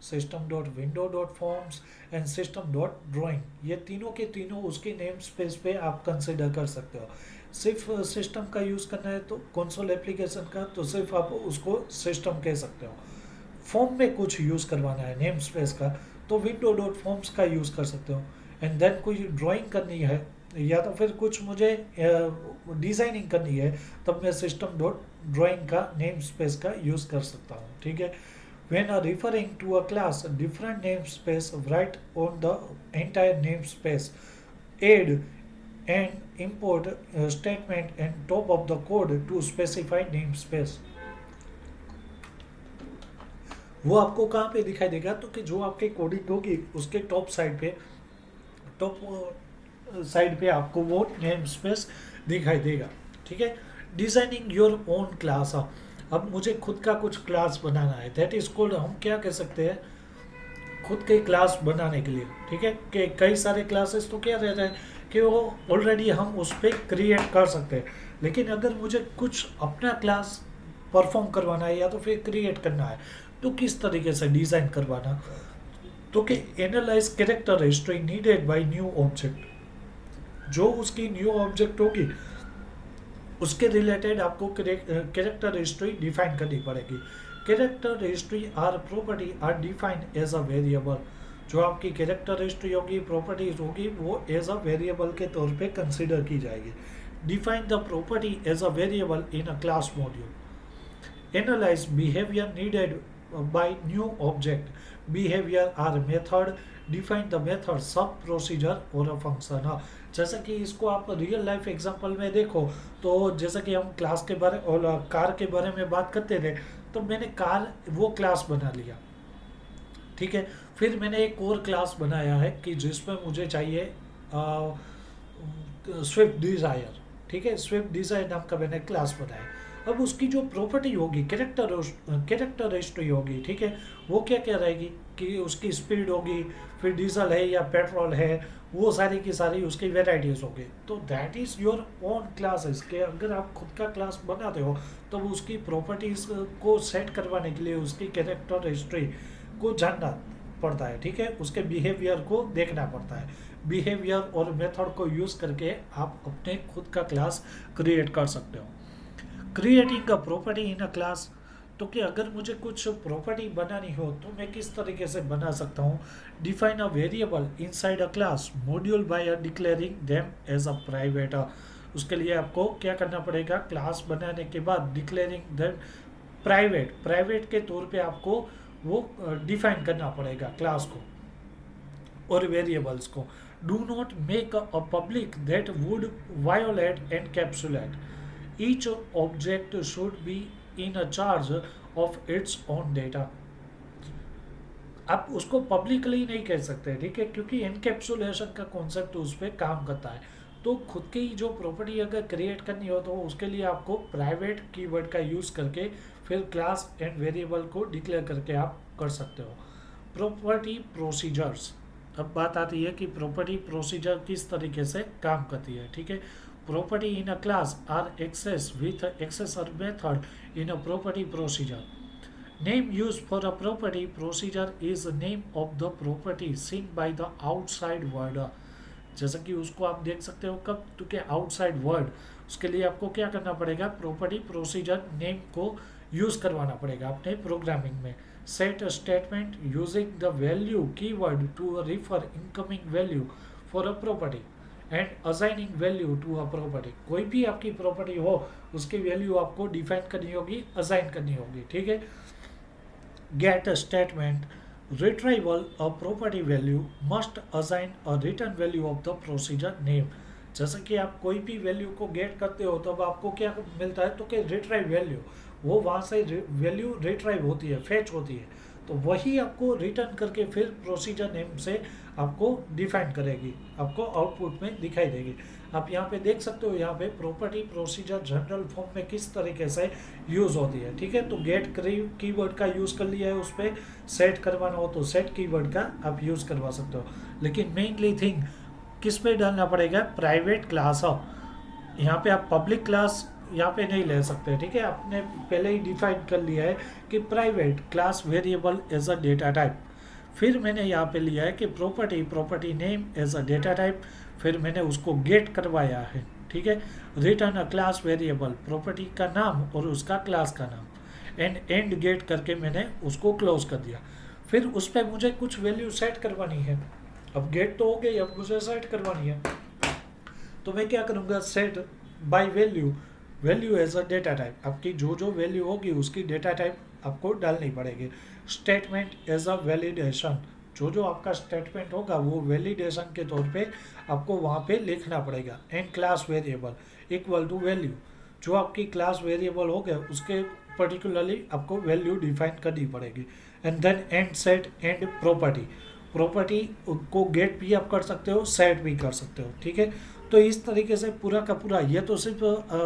system.window.forms एंड system.drawing, ये तीनों के तीनों उसके नेम स्पेस पे आप कंसिडर कर सकते हो। सिर्फ सिस्टम का यूज़ करना है तो कंसोल एप्लीकेशन का, तो सिर्फ आप उसको सिस्टम कह सकते हो। फॉर्म में कुछ यूज़ करवाना है नेम स्पेस का, तो विंडो डॉट फॉर्म्स का यूज़ कर सकते हो। एंड देन कोई ड्राइंग करनी है या तो फिर कुछ मुझे डिज़ाइनिंग करनी है, तब मैं सिस्टम डॉट ड्राइंग का नेम स्पेस का यूज़ कर सकता हूँ, ठीक है। When referring to a class, different namespace write on the entire namespace. Add and import statement and top of the code to specify namespace। वो आपको कहाँ पे दिखाई देगा, तो कि जो आपकी कोडिंग होगी उसके टॉप साइड पे आपको वो नेम स्पेस दिखाई देगा, ठीक है। डिजाइनिंग योर ओन क्लास, अब मुझे खुद का कुछ क्लास बनाना है, दैट इज कॉल्ड, हम क्या कह सकते हैं, खुद के क्लास बनाने के लिए, ठीक है। कि कई सारे क्लासेस तो क्या रहता है कि वो ऑलरेडी हम उस पर क्रिएट कर सकते हैं, लेकिन अगर मुझे कुछ अपना क्लास परफॉर्म करवाना है या तो फिर क्रिएट करना है, तो किस तरीके से डिज़ाइन करवाना, तो कि analyse character history needed bye new object, जो उसकी न्यू ऑब्जेक्ट होगी उसके रिलेटेड आपको कैरेक्टर हिस्ट्री डिफाइन करनी पड़ेगी। Character history are property are defined as a variable, जो आपकी कैरेक्टर हिस्ट्री होगी, प्रॉपर्टीज होगी, वो एज अ वेरिएबल के तौर पे कंसिडर की जाएगी। Define the property as a variable in a class module. Analyze behavior needed by new object. Behavior are method. Define the method, sub procedure और a function। हाँ, जैसा कि इसको आप रियल लाइफ एग्जांपल में देखो, तो जैसा कि हम क्लास के बारे और कार के बारे में बात करते थे, तो मैंने कार वो क्लास बना लिया, ठीक है। फिर मैंने एक और क्लास बनाया है कि जिसमें मुझे चाहिए स्विफ्ट डिज़ायर, ठीक है। स्विफ्ट डिज़ायर नाम का मैंने क्लास बनाया। अब उसकी जो प्रॉपर्टी होगी, कैरेक्टर हिस्ट्री होगी, ठीक है, वो क्या क्या रहेगी कि उसकी स्पीड होगी, फिर डीजल है या पेट्रोल है, वो सारी की सारी उसकी वेराइटीज होगी। तो that is your own classes के अगर आप खुद का क्लास बनाते हो तो उसकी प्रॉपर्टीज को सेट करवाने के लिए उसकी कैरेक्टर हिस्ट्री को जानना पड़ता है, ठीक है। उसके बिहेवियर को देखना पड़ता है। बिहेवियर और मेथड को यूज़ करके आप अपने खुद का क्लास क्रिएट कर सकते हो। Creating a property in a class, तो कि अगर मुझे कुछ प्रॉपर्टी बनानी हो तो मैं किस तरीके से बना सकता हूँ। Define a variable inside a class module by declaring them as a private. उसके लिए आपको क्या करना पड़ेगा, क्लास बनाने के बाद डिक्लेयरिंग देम प्राइवेट, प्राइवेट के तौर पे आपको वो डिफाइन करना पड़ेगा क्लास को और वेरिएबल्स को। Do not make a public that would violate encapsulate. Each object should be in a charge of its own data. आप उसको पब्लिकली नहीं कह सकते, ठीक है, क्योंकि एनकैप्सुलेशन का कॉन्सेप्ट उस पर काम करता है। तो खुद की जो प्रॉपर्टी अगर क्रिएट करनी हो तो उसके लिए आपको प्राइवेट कीवर्ड का यूज़ करके फिर क्लास एंड वेरिएबल को डिक्लेयर करके आप कर सकते हो। प्रॉपर्टी प्रोसीजर्स, अब बात आती है कि प्रॉपर्टी प्रोसीजर किस तरीके से काम करती है, ठीक है। Property in a class are access with accessor method in a property procedure. Name used for a property procedure is the name of the property seen by the outside world। जैसा कि उसको आप देख सकते हो कब, तो क्या आउटसाइड वर्ड, उसके लिए आपको क्या करना पड़ेगा, प्रॉपर्टी प्रोसीजर नेम को यूज़ करवाना पड़ेगा अपने प्रोग्रामिंग में। Set statement using the value keyword to refer incoming value for a property and assigning value to a property. कोई भी आपकी प्रॉपर्टी हो उसकी वैल्यू आपको डिफाइन करनी होगी, असाइन करनी होगी, ठीक है। Get a statement retrieval a property value must assign a return value of the procedure name। जैसे कि आप कोई भी वैल्यू को गेट करते हो तब आपको क्या मिलता है, तो कि रिट्राइव वैल्यू, वो वहाँ से वैल्यू रिट्राइव होती है, फेच होती है, तो वही आपको रिटर्न करके फिर प्रोसीजर नेम से आपको डिफाइन करेगी, आपको आउटपुट में दिखाई देगी। आप यहाँ पे देख सकते हो, यहाँ पे प्रॉपर्टी प्रोसीजर जनरल फॉर्म में किस तरीके से यूज़ होती है, ठीक है। तो गेट कीवर्ड का यूज़ कर लिया है, उस पर सेट करवाना हो तो सेट कीवर्ड का आप यूज़ करवा सकते हो। लेकिन मेनली थिंग किस पे डालना पड़ेगा, प्राइवेट क्लास हो। यहाँ पे आप पब्लिक क्लास यहाँ पे नहीं ले सकते, ठीक है। आपने पहले ही डिफाइन कर लिया है कि private class variable as a data type. फिर मैंने यहाँ पे लिया है कि property name as a data type, फिर मैंने उसको गेट करवाया है, ठीक है। Return a class variable, property का नाम और उसका क्लास का नाम, एंड गेट करके मैंने उसको क्लोज कर दिया। फिर उस पर मुझे कुछ वैल्यू सेट करवानी है। अब गेट तो हो गई, अब मुझे सेट करवानी है, तो मैं क्या करूँगा, set by value, value as a data type. आपकी जो जो वैल्यू होगी उसकी डेटा टाइप आपको डालनी पड़ेगी। स्टेटमेंट एज अ वैलिडेशन, जो जो आपका स्टेटमेंट होगा वो वैलिडेशन के तौर पे आपको वहाँ पे लिखना पड़ेगा। And class variable equal to value, जो आपकी क्लास वेरिएबल हो गया उसके पर्टिकुलरली आपको वैल्यू डिफाइन करनी पड़ेगी। And then end set end property, property को गेट भी आप कर सकते हो, सेट भी कर सकते हो, ठीक है। तो इस तरीके से पूरा का पूरा, ये तो सिर्फ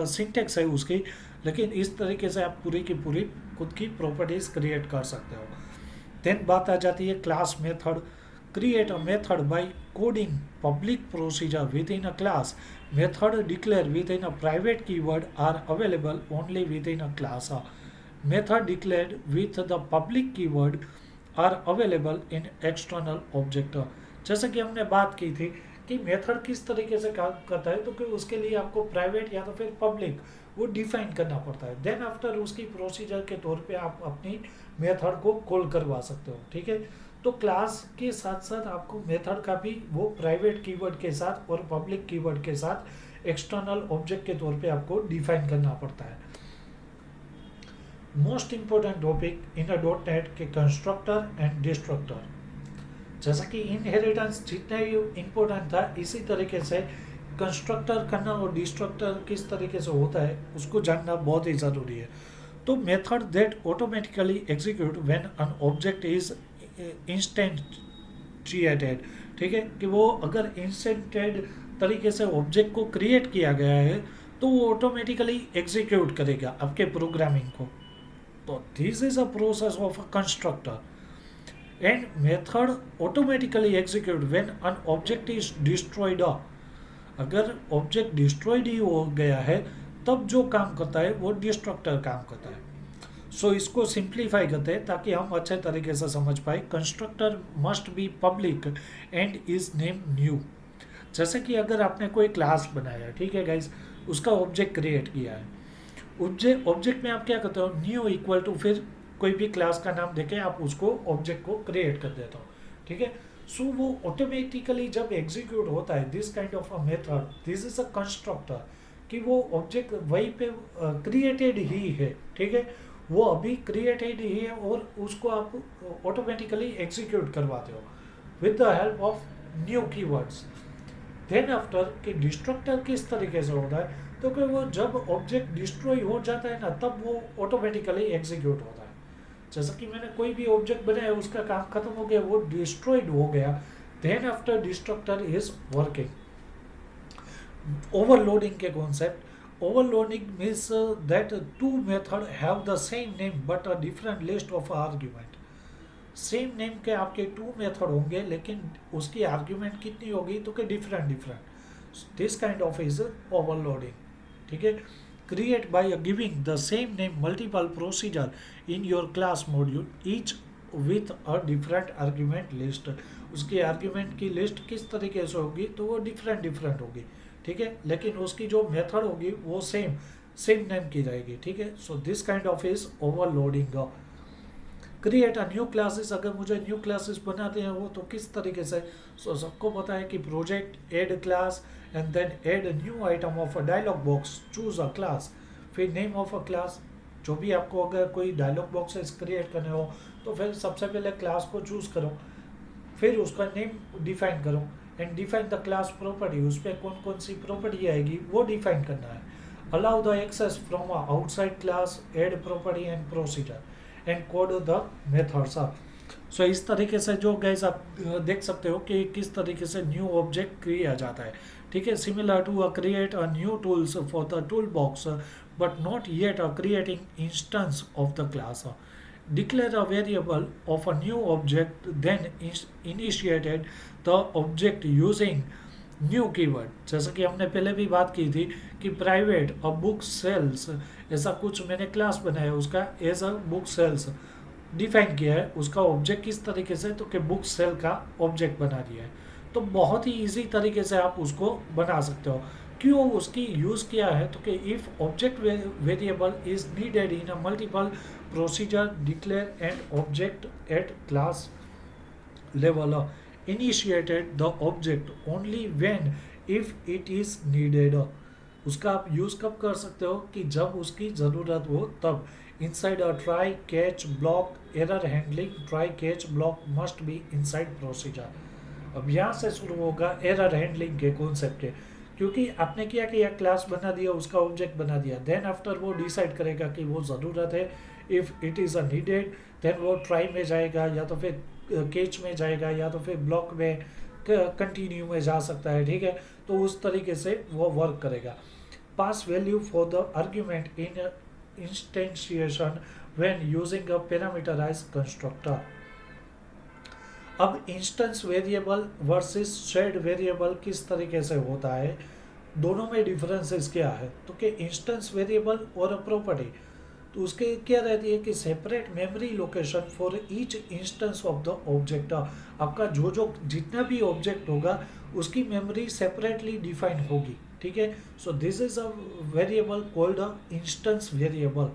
सिंटेक्स है उसकी, लेकिन इस तरीके से आप पूरी की पूरी खुद की प्रॉपर्टीज क्रिएट कर सकते हो। देन बात आ जाती है class method. Create a method by coding public procedure within a class. Method declare within a private keyword are available only within a class. Method declared with the public keyword are available in external object. जैसे कि हमने बात की थी कि मेथड किस तरीके से काम करता है, तो कि उसके लिए आपको प्राइवेट या तो फिर पब्लिक वो डिफाइन करना पड़ता है। देन आफ्टर उसकी प्रोसीजर के तौर पे आप अपनी मेथड को कॉल करवा सकते हो, ठीक है। तो क्लास के साथ साथ आपको मेथड का भी वो प्राइवेट कीवर्ड के साथ और पब्लिक कीवर्ड के साथ एक्सटर्नल ऑब्जेक्ट के तौर पे आपको डिफाइन करना पड़ता है। Most important topic in a dot net के कंस्ट्रक्टर एंड डिस्ट्रक्टर। जैसा कि इनहेरिटेंस जितना ही इम्पोर्टेंट था, इसी तरीके से कंस्ट्रक्टर करना और डिस्ट्रक्टर किस तरीके से होता है उसको जानना बहुत ही ज़रूरी है। तो method that automatically execute when an object is instantiated, ठीक है, कि वो अगर इंस्टेंटेड तरीके से ऑब्जेक्ट को क्रिएट किया गया है तो वो ऑटोमेटिकली एग्जीक्यूट करेगा आपके प्रोग्रामिंग को। तो this is a process of a constructor and method automatically execute when an object is destroyed। अगर ऑब्जेक्ट डिस्ट्रॉयड ही हो गया है तब जो काम करता है वो डिस्ट्रक्टर काम करता है। सो इसको सिंप्लीफाई करते हैं ताकि हम अच्छे तरीके से समझ पाए। Constructor must be public and is name new. जैसे कि अगर आपने कोई क्लास बनाया है, ठीक है गाइज, उसका ऑब्जेक्ट क्रिएट किया है, ऑब्जेक्ट में आप क्या करते हो, न्यू इक्वल टू फिर कोई भी क्लास का नाम देके आप उसको ऑब्जेक्ट को क्रिएट कर देता हो, ठीक है। सो वो ऑटोमेटिकली जब एग्जीक्यूट होता है this kind of a method, this is a constructor, कि वो ऑब्जेक्ट वहीं पे क्रिएटेड ही है, ठीक है, वो अभी क्रिएटेड ही है और उसको आप ऑटोमेटिकली एग्जीक्यूट करवाते हो with the help of new keywords. Then after कि डिस्ट्रक्टर किस तरीके से होता है, तो कि वो जब ऑब्जेक्ट डिस्ट्रॉय हो जाता है ना तब वो ऑटोमेटिकली एग्जीक्यूट होता है। जैसा कि मैंने कोई भी ऑब्जेक्ट बनाया, उसका काम खत्म हो गया, वो डिस्ट्रॉयड हो गया, then after destructor is working. Overloading के concept, overloading means that two method have the same name but a different list of argument. Same name के आपके टू मेथड होंगे लेकिन उसकी आर्ग्यूमेंट कितनी होगी, तो कि different different. This kind of is overloading, ठीक है। Create by giving the same name multiple procedure in your class module each with a different argument list. उसकी आर्ग्यूमेंट की लिस्ट किस तरीके से होगी, तो वो डिफरेंट डिफरेंट होगी, ठीक है, लेकिन उसकी जो मेथड होगी वो सेम सेम नेम की रहेगी, ठीक है। So this kind of is overloading. Create a new classes, अगर मुझे न्यू क्लासेस बनाते हैं वो तो किस तरीके से, सो सबको पता है कि project add class and then add new item of a dialog box, choose a class, फिर नेम ऑफ अ क्लास। जो भी आपको अगर कोई डायलॉग बॉक्सेस क्रिएट करने हो तो फिर सबसे पहले क्लास को चूज करो, फिर उसका नेम डिफाइन करो and define the class property, उस पर कौन कौन सी प्रॉपर्टी आएगी वो डिफाइन करना है। Allow the access from outside class, add property and procedure and code the methods. So इस तरीके से जो गैस आप देख सकते हो कि किस तरीके से न्यू ऑब्जेक्ट किया जाता है, ठीक है। Similar to create a new tools for the tool box but not yet creating instance of the class. Declare a variable of a new object, then initiated the object using new keyword. जैसा कि हमने पहले भी बात की थी कि प्राइवेट अ बुक सेल्स, ऐसा कुछ मैंने क्लास बनाया उसका as a book sales define किया है। उसका ऑब्जेक्ट किस तरीके से, तो कि बुक सेल का ऑब्जेक्ट बना दिया है। तो बहुत ही इजी तरीके से आप उसको बना सकते हो। क्यों उसकी यूज़ किया है, तो कि if object variable is needed in a multiple procedure declare and object at class level initiated the object only when if it is needed। उसका आप यूज़ कब कर सकते हो, कि जब उसकी ज़रूरत हो तब। Inside a try catch block error handling, try catch block must be inside procedure. अब यहाँ से शुरू होगा एरर हैंडलिंग के कॉन्सेप्ट के, क्योंकि आपने क्या किया, क्लास बना दिया, उसका ऑब्जेक्ट बना दिया, देन आफ्टर वो डिसाइड करेगा कि वो ज़रूरत है, if it is a needed then वो ट्राई में जाएगा या तो फिर केच में जाएगा या तो फिर ब्लॉक में कंटिन्यू में जा सकता है, ठीक है। तो उस तरीके से वो वर्क करेगा। Pass value for the argument in instantiation when using a parameterized constructor. अब instance variable versus shared variable किस तरीके से होता है, दोनों में डिफरेंसेस क्या है, तो कि इंस्टेंस वेरिएबल और प्रॉपर्टी, तो उसके क्या रहती है कि separate memory location for each instance of the object. आपका जो जो जितना भी ऑब्जेक्ट होगा उसकी मेमोरी सेपरेटली डिफाइन होगी, ठीक है। सो this is a variable called a instance variable.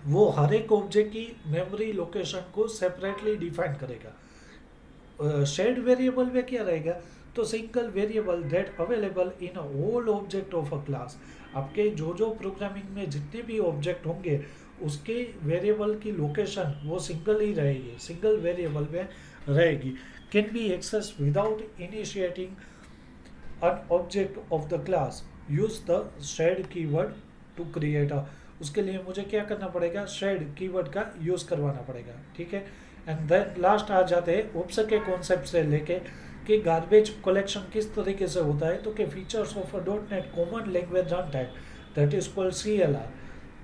वो हर एक ऑब्जेक्ट की मेमोरी लोकेशन को सेपरेटली डिफाइन करेगा। शेयर्ड वेरिएबल में क्या रहेगा, तो single variable that available in all object of a class. आपके जो जो प्रोग्रामिंग में जितने भी ऑब्जेक्ट होंगे उसके वेरिएबल की लोकेशन वो सिंगल ही रहेगी, सिंगल वेरिएबल में रहेगी। Can be access without initiating an object of the class, use the shared keyword to create a। उसके लिए मुझे क्या करना पड़ेगा, shared कीवर्ड का यूज करवाना पड़ेगा, ठीक है। एंड देन लास्ट आ जाते हैं ओप्सर के कॉन्सेप्ट से लेके कि गार्बेज कलेक्शन किस तरीके से होता है। तो कि features of a dot net common language run time that is called CLR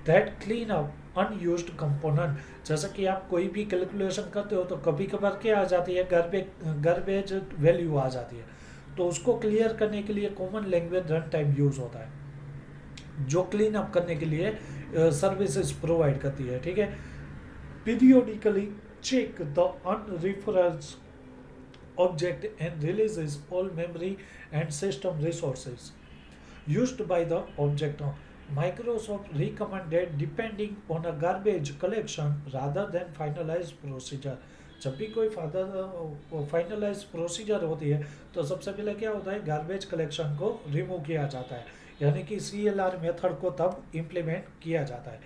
that clean up unused component. जैसे कि आप कोई भी कैलकुलेशन करते हो तो कभी कभार क्या आ जाती है, गार्बेज वैल्यू आ जाती है, तो उसको क्लियर करने के लिए common language run time use होता है, जो क्लीन अप करने के लिए सर्विसेज प्रोवाइड करती है, ठीक है। Periodically check the unreference object and releases all memory and system resources used by the object. Microsoft recommended depending on a garbage collection rather than finalized procedure। जब भी कोई फाइनलाइज प्रोसीजर होती है तो सबसे पहले क्या होता है, गार्बेज कलेक्शन को रिमूव किया जाता है, यानी कि CLR मेथड को तब इम्प्लीमेंट किया जाता है।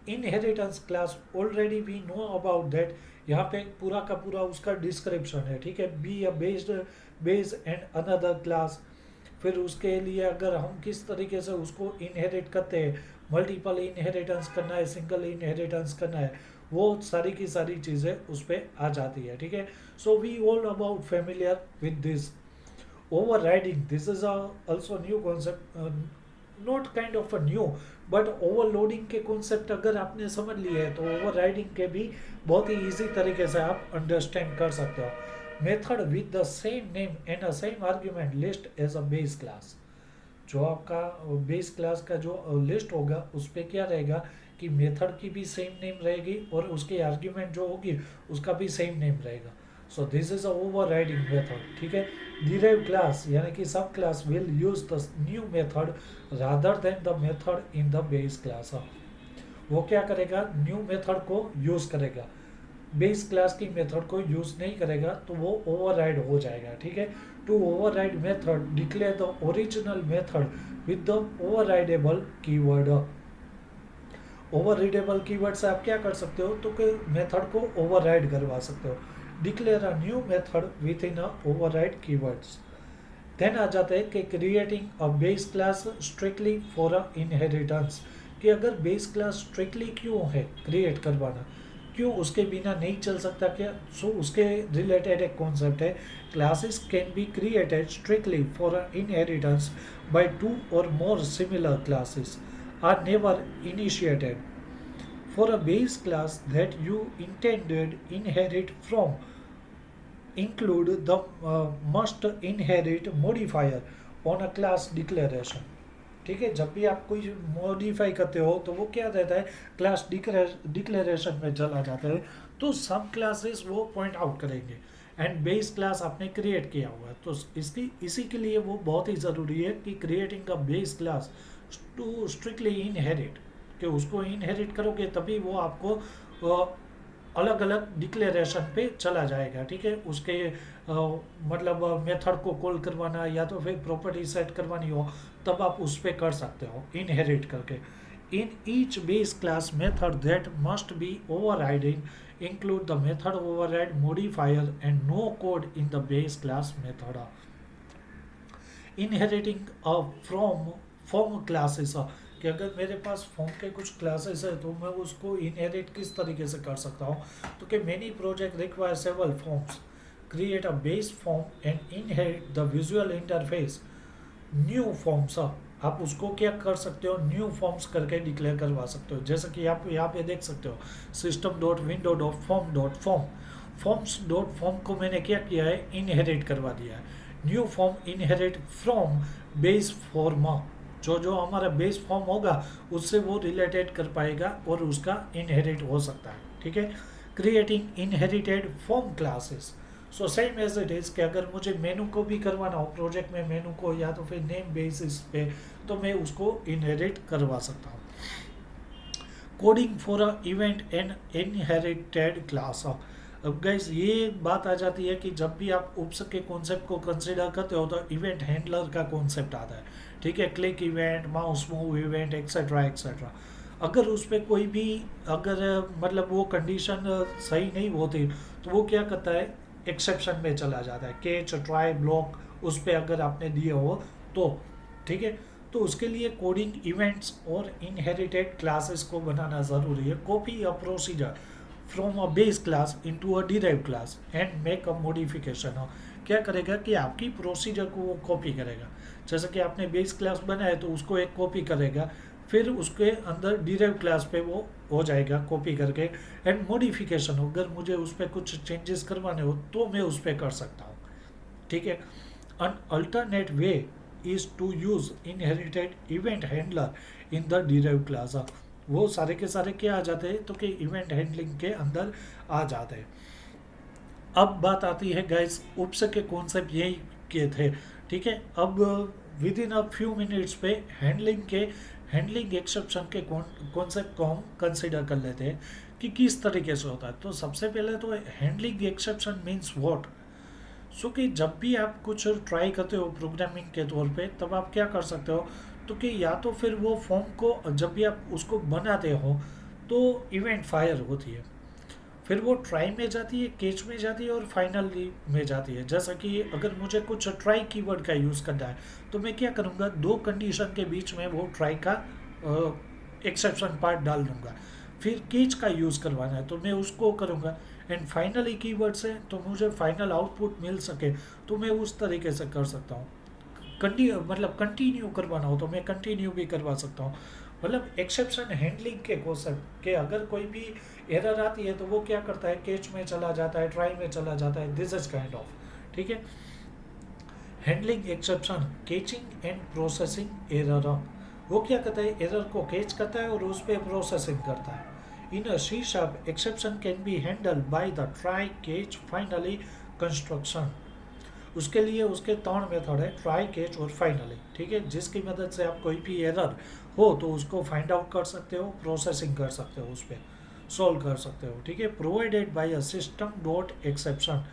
Inheritance class already we know about that. यहाँ पे पूरा का पूरा उसका डिस्क्रिप्शन है, ठीक है। Be a base and another class. फिर उसके लिए अगर हम किस तरीके से उसको इनहेरिट करते हैं, मल्टीपल इनहेरिटेंस करना है, सिंगल इनहेरिटेंस करना है, वो सारी की सारी चीज़ें उस पर आ जाती है, ठीक है। So we all about familiar with this. overriding, this is also new concept, not kind of a new but overloading के कॉन्सेप्ट अगर आपने समझ लिए है तो ओवरराइडिंग के भी बहुत ही इजी तरीके से आप अंडरस्टैंड कर सकते हो। Method with the same name and a same argument list as a base class. जो आपका बेस क्लास का जो लिस्ट होगा उस पर क्या रहेगा कि मेथड की भी सेम नेम रहेगी और उसके आर्ग्यूमेंट जो होगी उसका भी सेम नेम रहेगा। So this is a overriding method, ठीक है। डिराइव क्लास यानी कि subclass will use the new method rather than the method in the base class. वो क्या करेगा, न्यू मेथड को यूज करेगा, बेस क्लास की मेथड को यूज नहीं करेगा, तो वो ओवरराइड हो जाएगा, ठीक है। To override method declare the original method with the overridable keyword. Overridable keyword से आप क्या कर सकते हो, तो कि मेथड को ओवरराइड करवा सकते हो। Declare a new method with in a override keywords. Then आ जाते हैं कि creating a base class strictly for a inheritance. कि अगर बेस क्लास स्ट्रिक्टली क्यों है क्रिएट करवाना, क्यों उसके बिना नहीं चल सकता क्या। सो उसके रिलेटेड एक कॉन्सेप्ट है, classes can be created strictly for a inheritance by two or more similar classes are never initiated for a base class that you intended inherit from include the must inherit modifier on a class declaration। ठीक है, जब भी आप कोई मॉडिफाई करते हो तो वो क्या रहता है, क्लास डिक्लेरेशन में चला जाता है, तो सब क्लासेस वो पॉइंट आउट करेंगे। एंड बेस क्लास आपने क्रिएट किया हुआ है तो इसकी इसी के लिए वो बहुत ही ज़रूरी है कि creating a base class to strictly inherit, कि उसको इनहेरिट करोगे तभी वो आपको अलग अलग डिक्लेरेशन पे चला जाएगा, ठीक है। उसके मतलब मेथड को कॉल करवाना या तो फिर प्रॉपर्टी सेट करवानी हो तब आप उस पर कर सकते हो इनहेरिट करके। In each base class method that must be overriding include the method override modifier and no code in the base class method. Inheriting from form classes, कि अगर मेरे पास फॉर्म के कुछ क्लासेस है तो मैं उसको इनहेरिट किस तरीके से कर सकता हूँ, तो कि many project require several forms, create a base form and inherit the visual interface new forms. आप उसको क्या कर सकते हो, न्यू फॉर्म्स करके डिक्लेयर करवा सकते हो। जैसे कि आप यहाँ पे देख सकते हो system dot window dot form dot form, forms dot form को मैंने क्या किया है, इनहेरिट करवा दिया है। New form inherit from base form, जो जो हमारा बेस फॉर्म होगा उससे वो रिलेटेड कर पाएगा और उसका इनहेरिट हो सकता है, ठीक है। Creating inherited form classes, so same as it is कि अगर मुझे मेनू को भी करवाना हो प्रोजेक्ट में, मेनू को या तो फिर नेम बेसिस पे, तो मैं उसको इनहेरिट करवा सकता हूँ। Coding for a event and inherited class. अब गाइस ये बात आ जाती है कि जब भी आप उप्स के कॉन्सेप्ट को कंसिडर करते हो तो इवेंट हैंडलर का कॉन्सेप्ट आता है, ठीक है। Click event, mouse move event, etcetera etcetera. अगर उस पर कोई भी अगर मतलब वो कंडीशन सही नहीं होती तो वो क्या करता है, एक्सेप्शन में चला जाता है। कैच, ट्राई, ब्लॉक उस पर अगर आपने दिए हो तो, ठीक है। तो उसके लिए कोडिंग इवेंट्स और इनहेरिटेड क्लासेस को बनाना ज़रूरी है। Copy a procedure from a base class into a derive class and make a modification. क्या करेगा कि आपकी प्रोसीजर को वो कॉपी करेगा। जैसे कि आपने बेस क्लास बनाया तो उसको एक कॉपी करेगा, फिर उसके अंदर डिराइव क्लास पे वो हो जाएगा कॉपी करके। एंड मॉडिफिकेशन, अगर मुझे उस पर कुछ चेंजेस करवाने हो तो मैं उस पर कर सकता हूँ, ठीक है। An alternate way is to use inherited event handler in the derived class। वो सारे के सारे क्या आ जाते हैं तो कि इवेंट हैंडलिंग के अंदर आ जाते हैं। अब बात आती है गाइस, उप्स के कॉन्सेप्ट यही के थे, ठीक है। अब with in a few minutes पे हैंडलिंग एक्सेप्शन के कॉन्सेप्ट को हम कंसिडर कर लेते हैं कि किस तरीके से होता है। तो सबसे पहले तो हैंडलिंग एक्सेप्शन मीन्स व्हाट। सो कि जब भी आप कुछ ट्राई करते हो प्रोग्रामिंग के तौर पे, तब आप क्या कर सकते हो तो कि या तो फिर वो फॉर्म को जब भी आप उसको बनाते हो तो इवेंट फायर होती है, फिर वो ट्राई में जाती है, केच में जाती है और फाइनली में जाती है। जैसा कि अगर मुझे कुछ ट्राई कीवर्ड का यूज़ करना है तो मैं क्या करूँगा, दो कंडीशन के बीच में वो ट्राई का एक्सेप्शन पार्ट डाल दूंगा। फिर केच का यूज़ करवाना है तो मैं उसको करूँगा। एंड फाइनली कीवर्ड से तो मुझे फाइनल आउटपुट मिल सके तो मैं उस तरीके से कर सकता हूँ। मतलब कंटिन्यू करवाना हो तो मैं कंटिन्यू भी करवा सकता हूँ। मतलब एक्सेप्शन हैंडलिंग के कॉन्सेप्ट के अगर कोई भी एरर आती है तो वो क्या करता है, केच में चला जाता है, ट्राई में चला जाता है, दिस इज काइंड ऑफ, ठीक है। Handling exception, catching and processing error. वो क्या करता है, एरर को कैच करता है और उस पर प्रोसेसिंग करता है। In a C sharp exception can be handled by the try, catch, finally, construction. उसके लिए उसके 3 मेथड है, ट्राई, कैच और फाइनली, ठीक है। जिसकी मदद से आप कोई भी एरर हो तो उसको फाइंड आउट कर सकते हो, प्रोसेसिंग कर सकते हो, उस पर सॉल्व कर सकते हो, ठीक है। Provided by a system dot exception,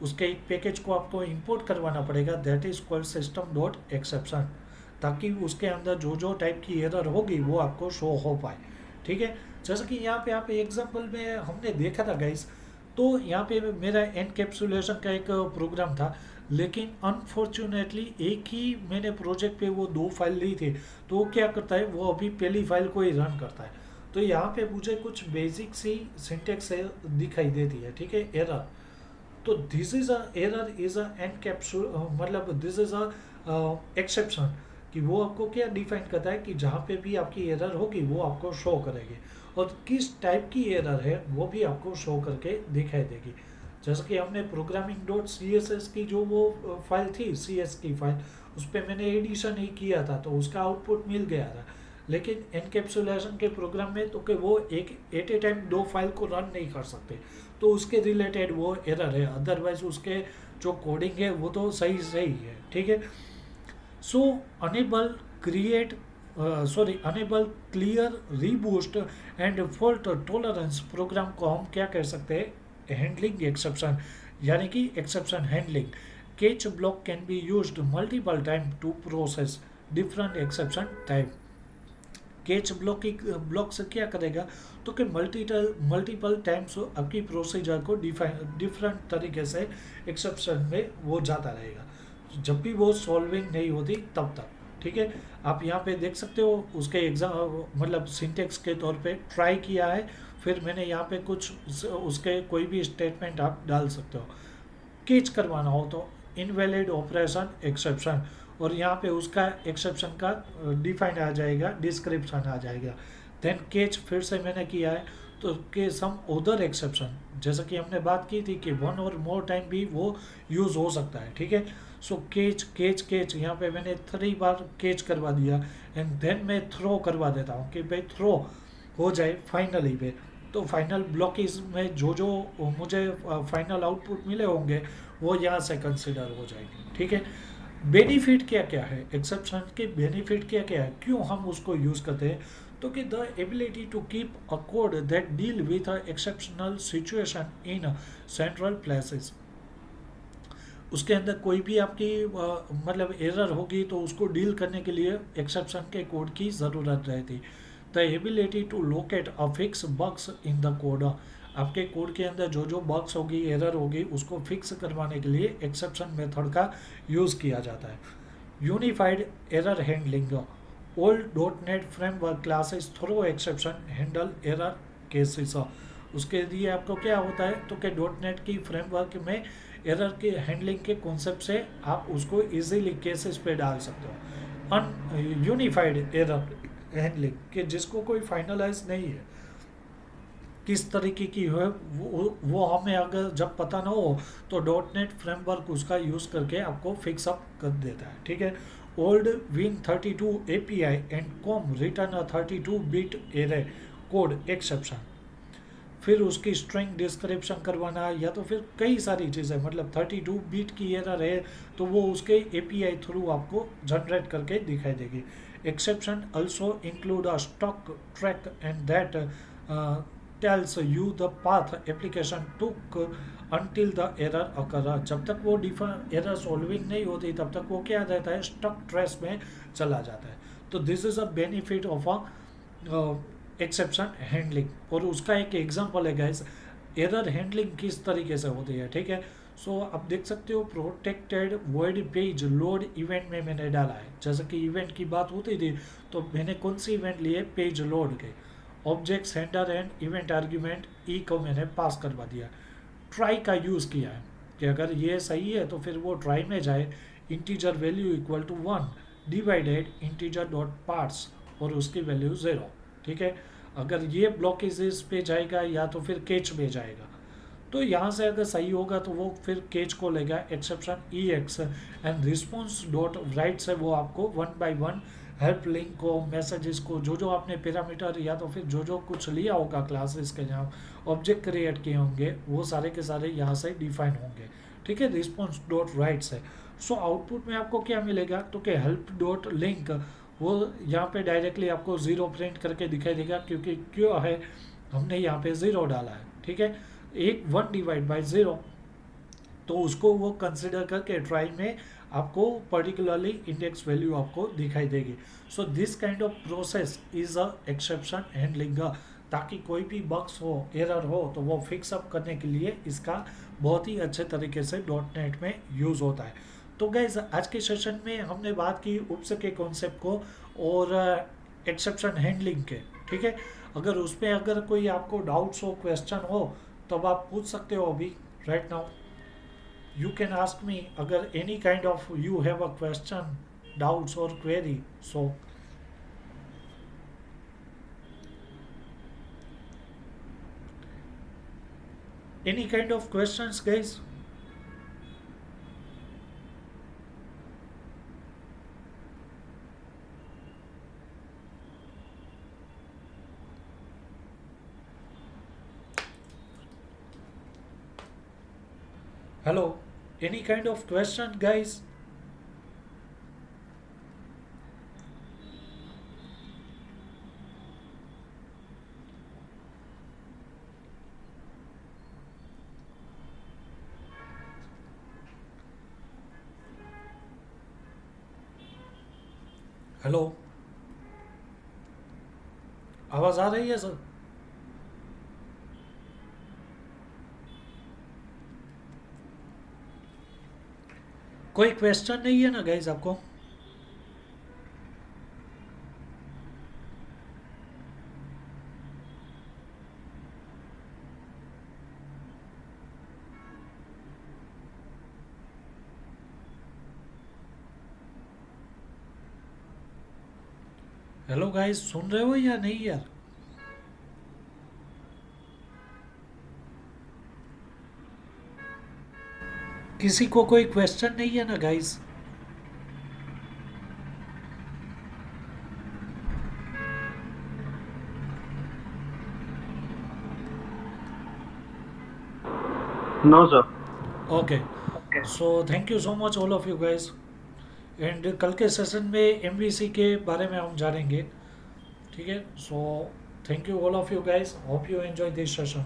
उसके एक पैकेज को आपको इंपोर्ट करवाना पड़ेगा, that is called system dot exception, ताकि उसके अंदर जो जो टाइप की एरर होगी वो आपको शो हो पाए, ठीक है। जैसे कि यहाँ पे आप एग्जांपल में हमने देखा था गाइस, तो यहाँ पे मेरा एनकैप्सुलेशन का एक प्रोग्राम था, लेकिन अनफॉर्चुनेटली एक ही मैंने प्रोजेक्ट पे वो 2 फाइल ली थी, तो वो क्या करता है, वो अभी पहली फाइल को ही रन करता है। तो यहाँ पे मुझे कुछ बेसिक सी सिंटेक्स दिखाई देती है, ठीक है, एरर। तो this is a error is a encapsulate, मतलब दिस इज अ एक्सेप्शन, कि वो आपको क्या डिफाइन करता है कि जहाँ पे भी आपकी एरर होगी वो आपको शो करेगी, और किस टाइप की एरर है वो भी आपको शो करके दिखाई देगी। जैसे कि हमने programming dot C S S की जो वो फाइल थी, सी एस की फाइल, उस पर मैंने एडिशन ही किया था तो उसका आउटपुट मिल गया था। लेकिन एनकेप्सुलेशन के प्रोग्राम में तो कि वो एक एट ए टाइम 2 फाइल को रन नहीं कर सकते, तो उसके रिलेटेड वो एरर है, अदरवाइज उसके जो कोडिंग है वो तो सही सही है, ठीक है। So enable create enable clear robust and fault tolerance program को हम क्या कह सकते हैं, हैंडलिंग एक्सेप्शन, यानी कि exception handling. Catch block can be used multiple time to process different exception type. Catch block से क्या करेगा तो कि मल्टीपल टाइम्स आपकी प्रोसीजर को डिफरेंट तरीके से एक्सेप्शन में वो जाता रहेगा, जब भी वो सॉल्विंग नहीं होती तब तक, ठीक है। आप यहाँ पे देख सकते हो उसके एग्जाम मतलब सिंटेक्स के तौर पे ट्राई किया है, फिर मैंने यहाँ पे कुछ उसके कोई भी स्टेटमेंट आप डाल सकते हो। कैच करवाना हो तो इनवैलिड ऑपरेशन एक्सेप्शन, और यहाँ पे उसका एक्सेप्शन का डिफाइन आ जाएगा, डिस्क्रिप्शन आ जाएगा। देन कैच फिर से मैंने किया है तो के सम अदर एक्सेप्शन, जैसा कि हमने बात की थी कि वन और मोर टाइम भी वो यूज़ हो सकता है, ठीक है। सो केच केच केच, यहाँ पे मैंने 3 बार केच करवा दिया, एंड देन मैं थ्रो करवा देता हूँ कि भाई थ्रो हो जाए फाइनली पे। तो फाइनल ब्लॉकेज में जो जो मुझे फाइनल आउटपुट मिले होंगे वो यहाँ से कंसिडर हो जाएंगे, ठीक है। बेनिफिट क्या क्या है, एक्सेप्शन के बेनिफिट क्या क्या है, क्यों हम उसको यूज़ करते हैं, तो कि the ability to keep a code that deal with a exceptional situation in central places. उसके अंदर कोई भी आपकी मतलब एरर होगी तो उसको डील करने के लिए एक्सेप्शन के कोड की ज़रूरत रहती। The ability to locate a fix bugs in the code, आपके कोड के अंदर जो जो बग्स होगी, एरर होगी, उसको फिक्स करवाने के लिए एक्सेप्शन मेथड का यूज़ किया जाता है। Unified error handling, old dot net framework classes throw exception handle error cases. उसके लिए आपको क्या होता है, तो कि डॉट नेट की फ्रेमवर्क में एरर के हैंडलिंग के कॉन्सेप्ट से आप उसको इजीली केसेस पे डाल सकते हो। अन यूनिफाइड एरर हैंडलिंग, कि जिसको कोई फाइनलाइज नहीं है, किस तरीके की है वो हमें अगर जब पता ना हो तो डॉट नेट फ्रेमवर्क उसका यूज़ करके आपको फिक्स अप कर देता है, ठीक है। Old Win32 API and com return a 32 bit array code exception. फिर उसकी स्ट्रिंग डिस्क्रिप्शन करवाना, या तो फिर कई सारी चीज़ें, मतलब 32 बिट की एरर है तो वो उसके एपीआई थ्रू आपको जनरेट करके दिखाई देगी। Exception also include a stock track and that tells you the path application took until the error occur। जब तक वो एरर सॉल्विंग नहीं होती तब तक वो क्या रहता है, स्टॉक ट्रेस में चला जाता है। तो this is a benefit of a exception handling. और उसका एक एग्जांपल है गाइस, एरर हैंडलिंग किस तरीके से होती है, ठीक है। सो आप देख सकते हो protected word page load event में मैंने डाला है, जैसे कि इवेंट की बात होती थी तो मैंने कौन सी इवेंट लिए, पेज लोड के। Object sender and event argument e को मैंने पास करवा दिया। ट्राई का यूज़ किया है कि अगर ये सही है तो फिर वो ट्राई में जाए। Integer value equal to 1 divided integer dot parts, और उसकी वैल्यू 0, ठीक है। अगर ये ब्लॉकेजेस पे जाएगा या तो फिर केच में जाएगा, तो यहाँ से अगर सही होगा तो वो फिर केच को लेगा, exception E x and response dot right से वो आपको 1 बाय 1 हेल्प लिंक को, मैसेजेस को, जो जो आपने पैरामीटर या तो फिर जो जो कुछ लिया होगा क्लासेस के जहाँ ऑब्जेक्ट क्रिएट किए होंगे वो सारे के सारे यहाँ से डिफाइन होंगे, ठीक है, रिस्पॉन्स डॉट राइट से। सो आउटपुट में आपको क्या मिलेगा, तो कि हेल्प डॉट लिंक वो यहाँ पे डायरेक्टली आपको 0 प्रिंट करके दिखाई देगा, क्योंकि क्यों है, हमने यहाँ पे 0 डाला है, ठीक है। एक 1/0, तो उसको वो कंसिडर करके ट्राई में आपको पर्टिकुलरली इंडेक्स वैल्यू आपको दिखाई देगी। So this kind of process is a exception handling, ताकि कोई भी बग्स हो, एरर हो तो वो फिक्स अप करने के लिए इसका बहुत ही अच्छे तरीके से डॉट नेट में यूज़ होता है। तो गाइज आज के सेशन में हमने बात की उपस के कॉन्सेप्ट को और एक्सेप्शन हैंडलिंग के, ठीक है। अगर उसमें अगर कोई आपको डाउट्स हो, क्वेश्चन हो, तब आप पूछ सकते हो अभी, right now you can ask me agar any kind of you have a question, doubts or query. So any kind of questions guys? Hello, any kind of question guys? Hello, आवाज आ रही है सर? कोई क्वेश्चन नहीं है ना गाइज आपको? हेलो गाइज, सुन रहे हो या नहीं यार? किसी को कोई क्वेश्चन नहीं है ना guys? No sir. Okay, so thank you so much all of you guys. And कल के सेशन में एमवीसी के बारे में हम जानेंगे। ठीक है, सो thank you all of you guys, hope you enjoy this session.